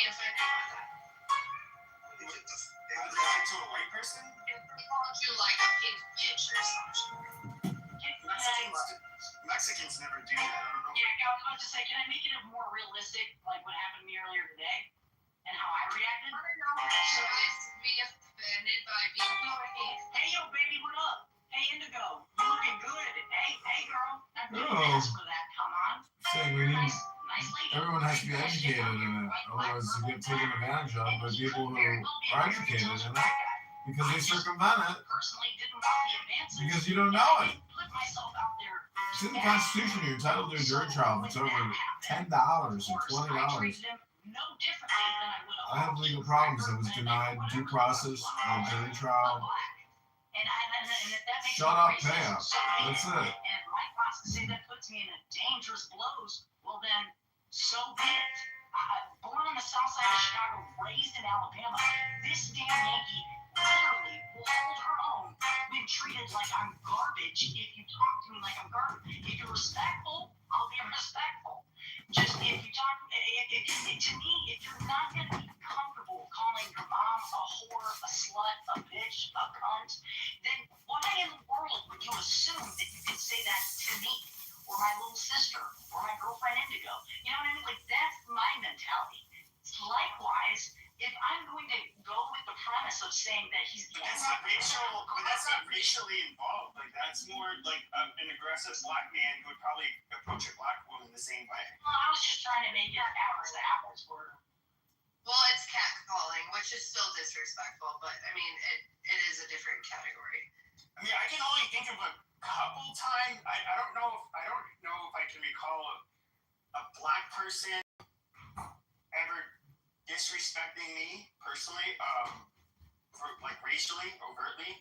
Speaker 2: be offended by that.
Speaker 11: They to a white person?
Speaker 2: If they called you like a pink bitch or something.
Speaker 11: Mexicans never do that. I don't know.
Speaker 9: Yeah, I was about to say, can I make it a more realistic, like what happened to me earlier today, and how I reacted?
Speaker 2: So is be offended by being pink?
Speaker 9: Hey, yo, baby, what up? Hey, Indigo, you looking good? Hey, girl, I'm gonna
Speaker 1: Oh.
Speaker 9: ask for that. Come on.
Speaker 1: Saying we need,
Speaker 9: Nice lady.
Speaker 1: everyone has to be educated in it, otherwise you get taken advantage of by people who are educated in it because they circumvent it
Speaker 9: Personally, didn't want the advances.
Speaker 1: because you don't know it.
Speaker 9: Put myself out there.
Speaker 1: It's in the Constitution. You're entitled to a jury trial if it's over $10 or $20. I have legal problems. I was denied due process on a jury trial. Shut up, pay up. That's it.
Speaker 9: And my boss say that puts me in a dangerous blows. Well then, so be it. Born on the south side of Chicago, raised in Alabama, this damn Yankee literally will hold her own when treated like I'm garbage if you talk to me like I'm garbage. If you're respectful, I'll be respectful. Just if you talk, to me, if you're not going to be comfortable calling your mom a whore, a slut, a bitch, a cunt, then why in the world would you assume that you can say that to me, or my little sister, or my girlfriend Indigo? You know what I mean? Like, that's my mentality. Likewise, if I'm going to go with the premise of saying that he's the
Speaker 11: That's not racial, but that's not racially involved. Like, that's more like an aggressive black man who would probably approach a black woman the same way.
Speaker 9: Well, I was just trying to make it apples to apples for.
Speaker 2: Well, it's catcalling, which is still disrespectful, but I mean, it is a different category.
Speaker 11: I mean, I can only think of a couple times. I don't know if I can recall a black person ever disrespecting me personally, for like racially, overtly,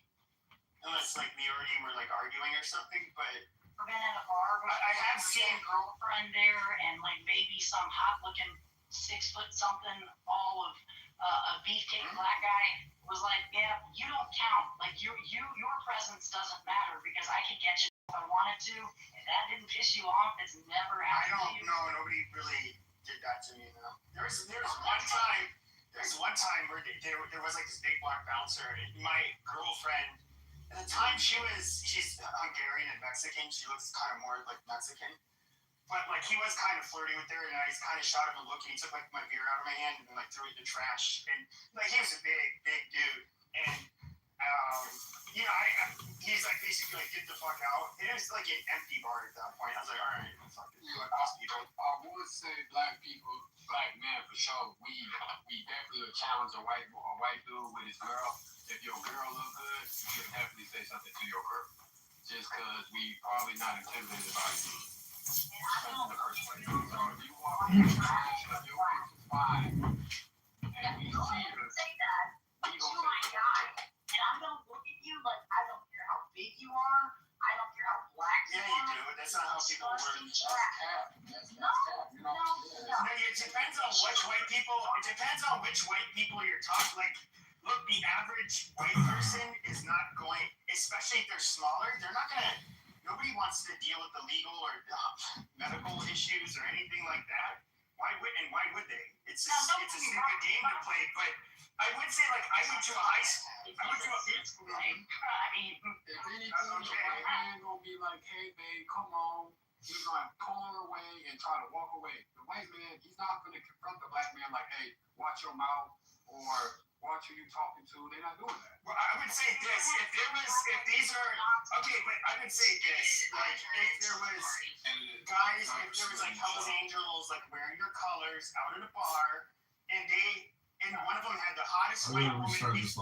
Speaker 11: unless like me or him were like arguing or something. But
Speaker 9: We've been at a bar with
Speaker 11: I have seen
Speaker 9: a girlfriend there, and like maybe some hot-looking 6 foot something, all of a beefcake black guy was like, yeah, you don't count. Like your presence doesn't matter because I could get you if I wanted to. If that didn't piss you off, it's never happened to you.
Speaker 11: I don't know. Nobody really did that to me. No. There's one time where there was like this big black bouncer, and my girlfriend. At the time, she's Hungarian and Mexican. She looks kind of more like Mexican. But like he was kind of flirting with her, and I just kind of shot him a look, and he took like my beer out of my hand and like threw it in the trash. And like he was a big dude, and he's like basically like get the fuck out. And it was like an empty bar at that point. I was like, all right, fuck it.
Speaker 12: I would say black men for sure. We definitely would challenge a white dude with his girl. If your girl look good, you can definitely say something to your girl. Just because we probably not intimidated by you. That's the first way. So if you walk in the trash, if your bitch is fine, and we see her,
Speaker 9: Say that.
Speaker 12: we
Speaker 9: But
Speaker 12: gonna
Speaker 9: you my
Speaker 12: say
Speaker 9: guy, and I'm gonna look at you like I don't care how big you are. I don't care how black
Speaker 11: Yeah,
Speaker 9: you
Speaker 11: you
Speaker 9: are.
Speaker 11: do. That's not how people work.
Speaker 12: that's cap. That's cap. You know? Yeah.
Speaker 11: No, it depends on which white people you're talking. Like, look, the average white person is not going, especially if they're smaller. They're not gonna. Nobody wants to deal with the legal or medical issues or anything like that. Why would they? It's a stupid game to play. But I would say, like, I went to a high school. I went to a
Speaker 9: I mean,
Speaker 12: If anything, the white man gonna be like, hey, babe, come on. He's gonna pull her away and try to walk away. The white man, he's not gonna confront the black man like, hey, watch your mouth or watch who you talking to. They're not doing that.
Speaker 11: Well, I would say this: if these are okay, but I would say this: like, if there was guys, if there was like Hell's Angels, like wearing their colors out at a bar, and one of them had the hottest white woman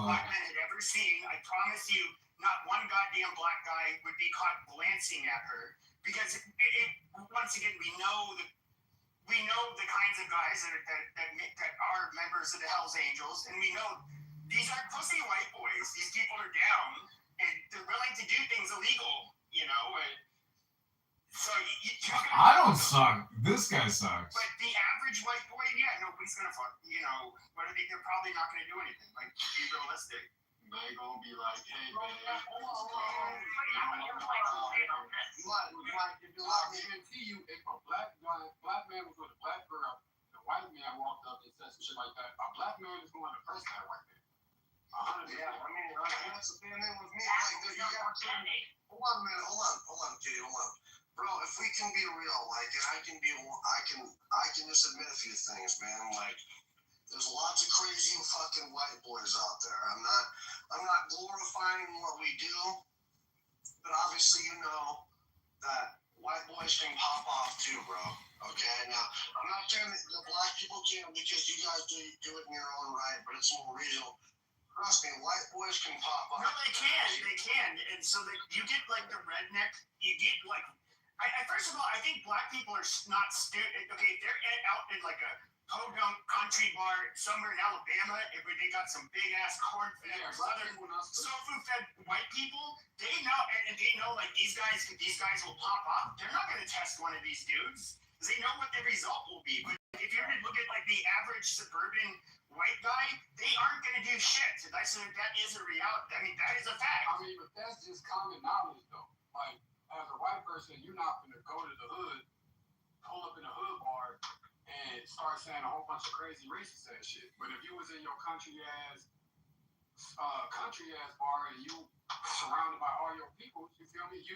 Speaker 11: black men had ever seen, I promise you, not one goddamn black guy would be caught glancing at her because once again, we know the kinds of guys that are members of the Hell's Angels, and we know these aren't pussy white boys. These people are down, and they're willing to do things illegal, you know. So
Speaker 1: I don't suck. This guy sucks.
Speaker 11: But the average white boy, yeah, nobody's gonna fuck. You know, they're probably not gonna do anything. Like, be realistic.
Speaker 12: They gonna be like, hey, babe, I guarantee you, if a black man was with a black girl, the white man walked up and said some shit like that.
Speaker 2: that's the thing with me. Like, you gotta turn. Hold on a minute. Hold on, Kitty. Hold on. Bro, if we can be real, like, and I can just admit a few things, man. Like, there's lots of crazy fucking white boys out there. I'm not glorifying what we do, but obviously you know that white boys can pop off too, bro. Okay, now I'm not saying that the black people can because you guys do it in your own right, but it's more regional. Trust me, white boys can pop off.
Speaker 3: No, they can, and so that you get like the redneck. You get like, first of all, I think black people are not stupid. Okay, if they're out in like a podunk country bar somewhere in Alabama, if they got some big ass corn-fed or southern soul-food-fed white people, they know, and they know like these guys will pop up. They're not going to test one of these dudes because they know what the result will be. But if you were to look at like the average suburban white guy, they aren't going to do shit. So that is a reality. I mean, that is a fact.
Speaker 12: I mean, but that's just common knowledge, though. Like, as a white person, you're not going to go to the hood, pull up in a hood bar, and start saying a whole bunch of crazy racist ass shit. But if you was in your country ass bar and you surrounded by all your people, you feel me? You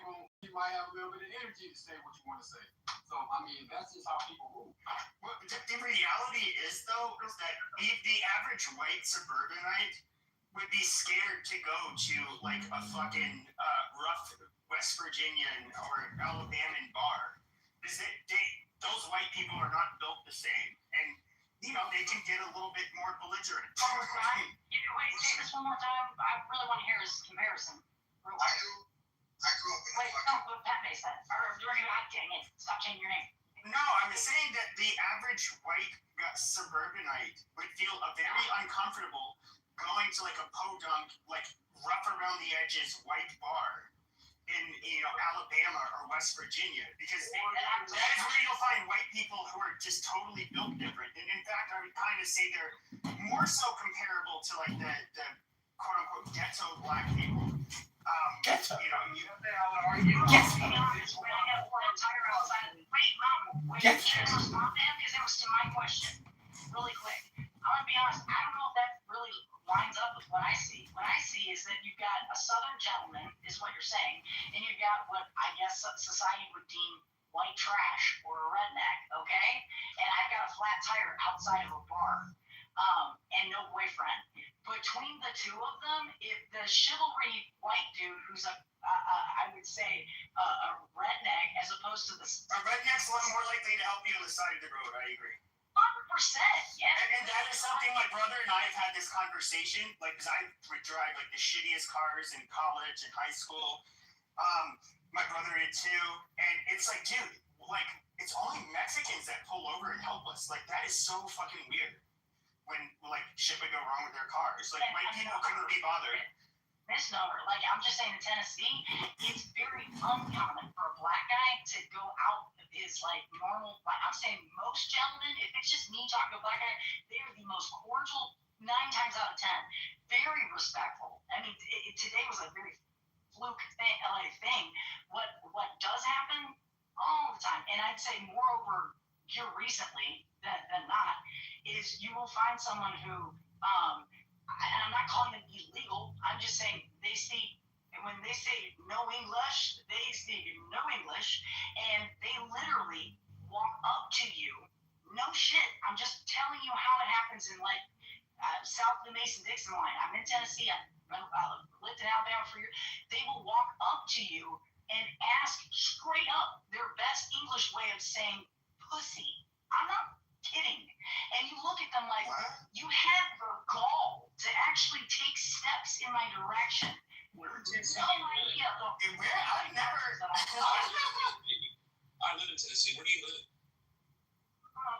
Speaker 12: might have a little bit of energy to say what you want to say. So I mean, that's just how people move.
Speaker 3: Well, the reality is though is that the average white suburbanite would be scared to go to like a fucking rough West Virginian or Alabama bar. Is that those white people are not built the same, and you know they can get a little bit more belligerent.
Speaker 9: Wait, say this one more time. I really want to hear his comparison.
Speaker 2: I grew up in
Speaker 9: Wait, no, what Pepe said. Or you're not getting it. Stop changing your name.
Speaker 3: No, I was saying that the average white suburbanite would feel very uncomfortable going to like a podunk, like rough around the edges white bar in Alabama or West Virginia, because that is where you'll find white people who are just totally built different. And in fact, I would kind of say they're more so comparable to like the quote unquote ghetto black people.
Speaker 1: Ghetto.
Speaker 3: You know,
Speaker 9: Yes. When I have one entire outside of the wait,
Speaker 1: Yes.
Speaker 9: respond to him because it was to my question. Really quick. I want to be honest, I don't know if that really lines up with what I see. What I see is that you've got a southern gentleman, is what you're saying, and you've got what I guess society would deem white trash or a redneck, okay? And I've got a flat tire outside of a bar, and no boyfriend. Between the two of them, if the chivalry white dude who's I would say a redneck as opposed to the
Speaker 3: a redneck's a lot more likely to help you on the side of the road. I agree.
Speaker 9: 100%, yeah.
Speaker 3: And that is something my brother and I have had this conversation, like, because I would drive like the shittiest cars in college and high school. My brother did too, and it's like, dude, like, it's only Mexicans that pull over and help us. Like, that is so fucking weird. When like shit would go wrong with their cars, like white people couldn't be bothered.
Speaker 9: Misnomer. Like, I'm just saying in Tennessee, it's very uncommon for a black guy to go out of his like normal. Like, I'm saying most gentlemen, if it's just me talking to a black guy, they are the most cordial 9 times out of 10. Very respectful. I mean, today was a very fluke thing. What does happen all the time, and I'd say moreover here recently than not, is you will find someone who and I'm not calling them illegal. I'm just saying they speak, and when they say no English, they speak no English, and they literally walk up to you. No shit. I'm just telling you how it happens in like south of the Mason-Dixon line. I'm in Tennessee. I lived in Alabama for years. They will walk up to you and ask straight up their best English way of saying pussy. I'm not kidding. And you look at them like, you have the gall to actually take steps in my direction. No idea.
Speaker 3: I've never.
Speaker 8: I live in Tennessee. Where do you live?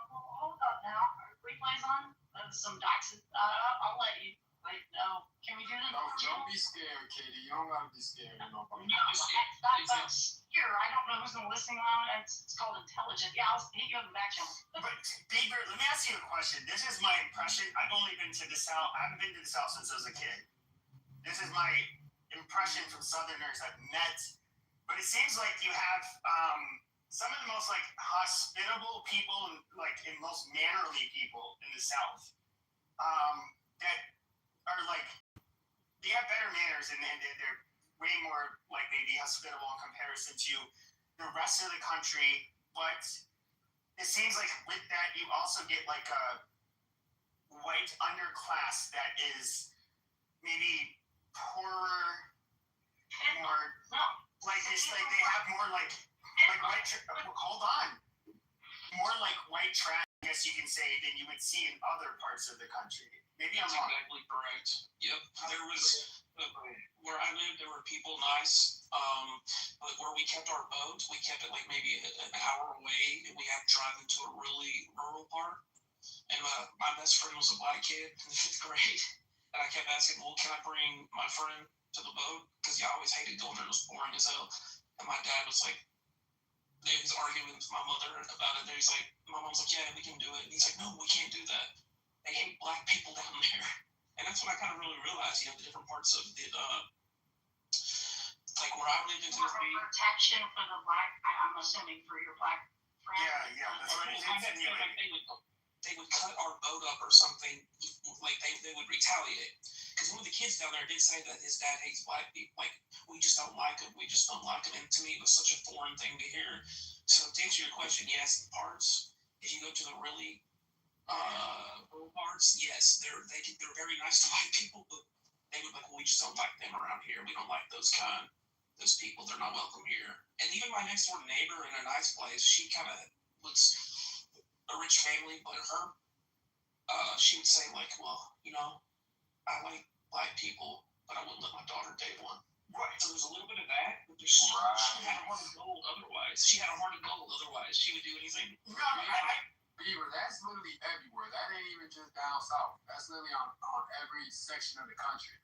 Speaker 9: Well, hold up now. Replays on? Some docs. I'll let you. Wait, no. Can we do this?
Speaker 12: Don't be scared, Katie. You don't gotta be scared.
Speaker 9: No, that's here. I don't know who's in the listening lounge. It's called intelligent. Yeah, I'll hit you on the back channel.
Speaker 3: But Beaver, let me ask you a question. This is my impression. I've only been to the South. I haven't been to the South since I was a kid. This is my impression from Southerners I've met. But it seems like you have some of the most like hospitable people, and most mannerly people in the South. That are like
Speaker 11: they have better manners and they're way more likely to be hospitable in comparison to the rest of the country. But it seems like with that, you also get like a white underclass that is maybe poorer, more like it's like they have more like white. Hold on, more like white trash, I guess you can say, than you would see in other parts of the country. Maybe
Speaker 13: That's
Speaker 11: I'm wrong.
Speaker 13: exactly correct. Yep. There was where I lived, there were people nice. But where we kept our boat, we kept it like maybe an hour away, and we had to drive into a really rural part. And my best friend was a black kid in the 5th grade, and I kept asking, "Well, can I bring my friend to the boat?" Because I always hated going there; it was boring as hell. And my dad was like, he was arguing with my mother about it. And he's like, my mom's like, "Yeah, we can do it." And he's like, "No, we can't do that. They hate black people down there." And that's when I kind of really realized, the different parts of the, like where I lived in Tennessee.
Speaker 9: Protection for the black, I'm assuming for your black friend.
Speaker 11: Yeah, that's what it is.
Speaker 13: They would cut our boat up or something, like they would retaliate. Because one of the kids down there did say that his dad hates black people. Like, we just don't like him. We just don't like him. And to me, it was such a foreign thing to hear. So to answer your question, yes, parts. If you go to the really rural parts, yes, they're very nice to white people, but they would like, well, we just don't like them around here. We don't like those people. They're not welcome here. And even my next door neighbor in a nice place, she kind of was a rich family, but her, she would say like, well, I like black people, but I wouldn't let my daughter date one.
Speaker 11: Right.
Speaker 13: So there's a little bit of that, but she had a heart of gold otherwise. She would do anything.
Speaker 12: Beaver, that's literally everywhere. That ain't even just down south. That's literally on every section of the country.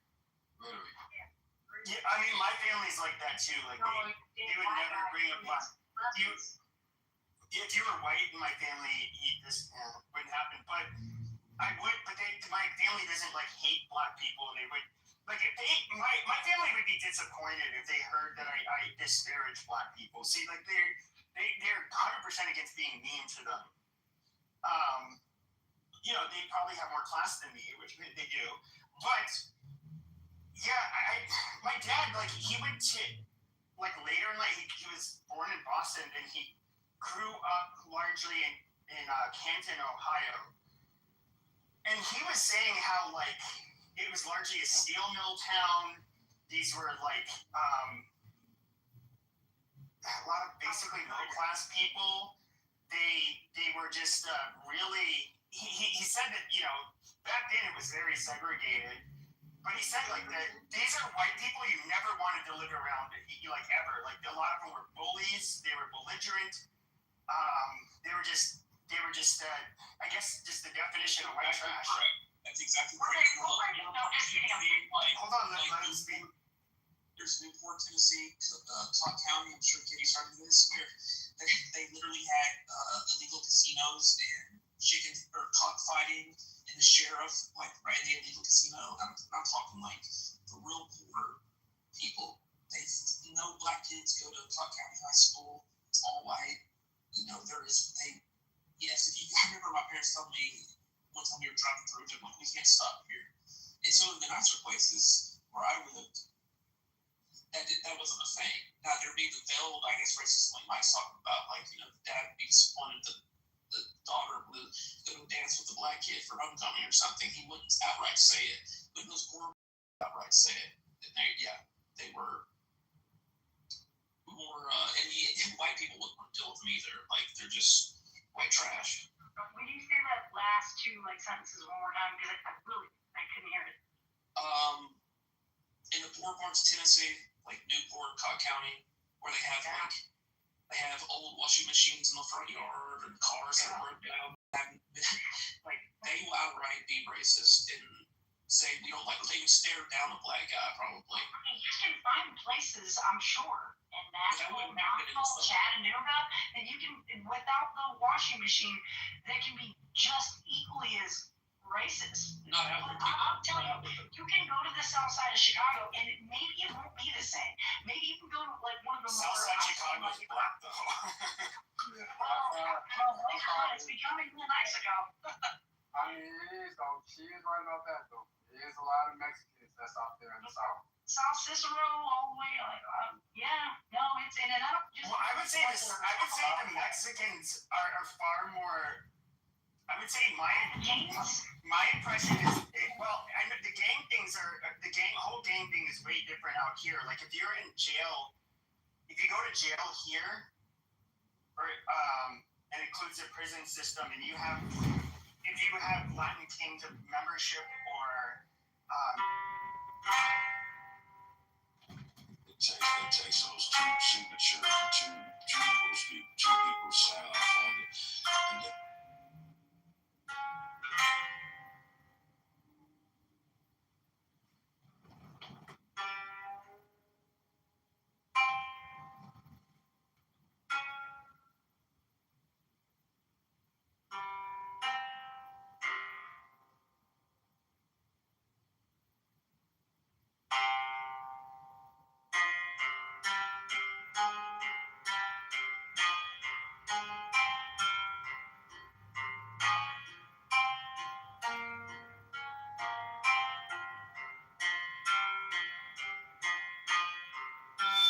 Speaker 12: Literally.
Speaker 11: Yeah, I mean, my family's like that too. Like they would never bring up black. If you were white in my family, this wouldn't happen. But I would. But my family doesn't like hate black people, and they would like if my family would be disappointed if they heard that I disparage black people. See, like they're 100% against being mean to them. They probably have more class than me, which they do. But yeah, my dad, like, he went to, like, later in life, he was born in Boston, and he grew up largely in Canton, Ohio. And he was saying how, like, it was largely a steel mill town. These were, like, a lot of basically middle-class people. They were just really, he said that, back then it was very segregated. But he said, like, that these are white people you never wanted to live around, like, ever. Like, a lot of them were bullies. They were belligerent. They were just I guess, just the definition of white trash.
Speaker 13: That's exactly correct.
Speaker 11: Hold on, let him speak.
Speaker 13: There's Newport, Tennessee, Clark County. I'm sure Kitty's heard of this. Where they literally had illegal casinos and chicken or cockfighting. And the sheriff, like, ran the illegal casino. I'm talking like the real poor people. No black kids go to Clark County High School. It's all white. Yes, I remember my parents telling me one time we were driving through, they're like, we can't stop here. And so in the nicer places where I lived, that wasn't a thing. Now there'd be the veiled, I guess, racism like Mike's talking about, like, the dad would be disappointed that the daughter would go dance with the black kid for homecoming or something. He wouldn't outright say it. But those poor outright say it. And they were more, and white people wouldn't want to deal with them either. Like, they're just white trash.
Speaker 9: Would you say that last two sentences one more time? Because I couldn't hear it.
Speaker 13: In the poor parts of Tennessee, like Newport, Cobb County, where they have old washing machines in the front yard and cars that are broken down. Like, they will outright be racist and say we don't like them. They would stare down a black guy probably.
Speaker 9: You can find places, I'm sure, in Nashville, Knoxville, Chattanooga, that you can, without the washing machine, that can be just equally as racist. I'll tell you, you can go to the south side of Chicago, and maybe it won't be the same. Maybe you can go to, like, one of the
Speaker 11: south side Chicago is black, though.
Speaker 9: Well, it's becoming New Mexico.
Speaker 12: I mean, it is, though. She is right about that, though. There is a lot of Mexicans
Speaker 11: that's out there in the South.
Speaker 9: South Cicero all the way, like, yeah, no, it's, and I don't just.
Speaker 11: Well, I would say this. I would say the Mexicans are far more. I would say my impression is I know the gang things are whole gang thing is way different out here. Like if you're in jail, if you go to jail here, or and includes the prison system, and if you have Latin Kingdom membership or
Speaker 8: it takes those two signatures or two people sign off on it.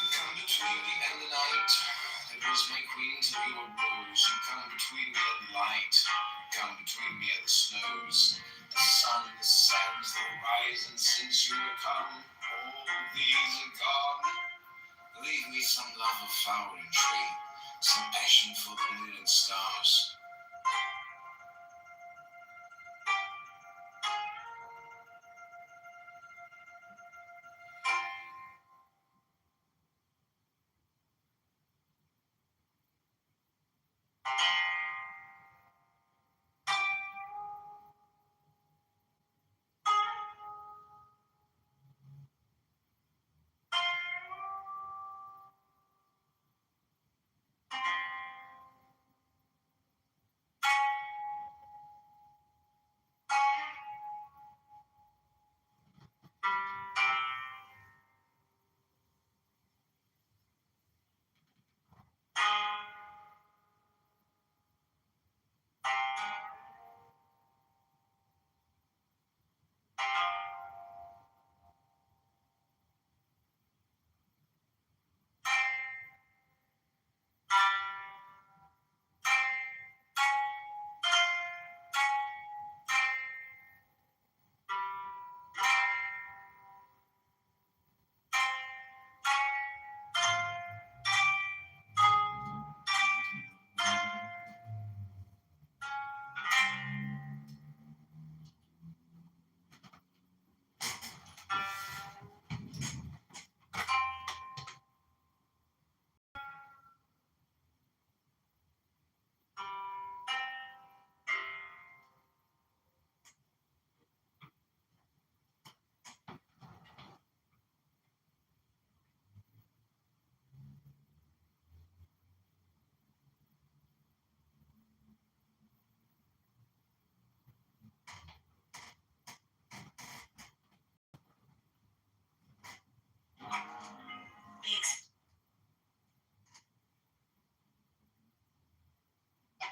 Speaker 8: And come between me and the night. It was my queen till you arose. You come between me and the light. Come between me and the snows. The sun, the sands, the horizon. Since you have come, all these are gone. Leave me some love of flower and tree, some passion for the moon and stars.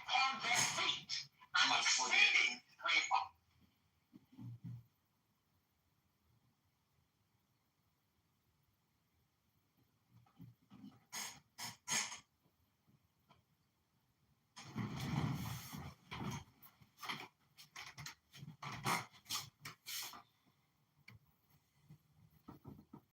Speaker 2: upon their feet. I'm a trading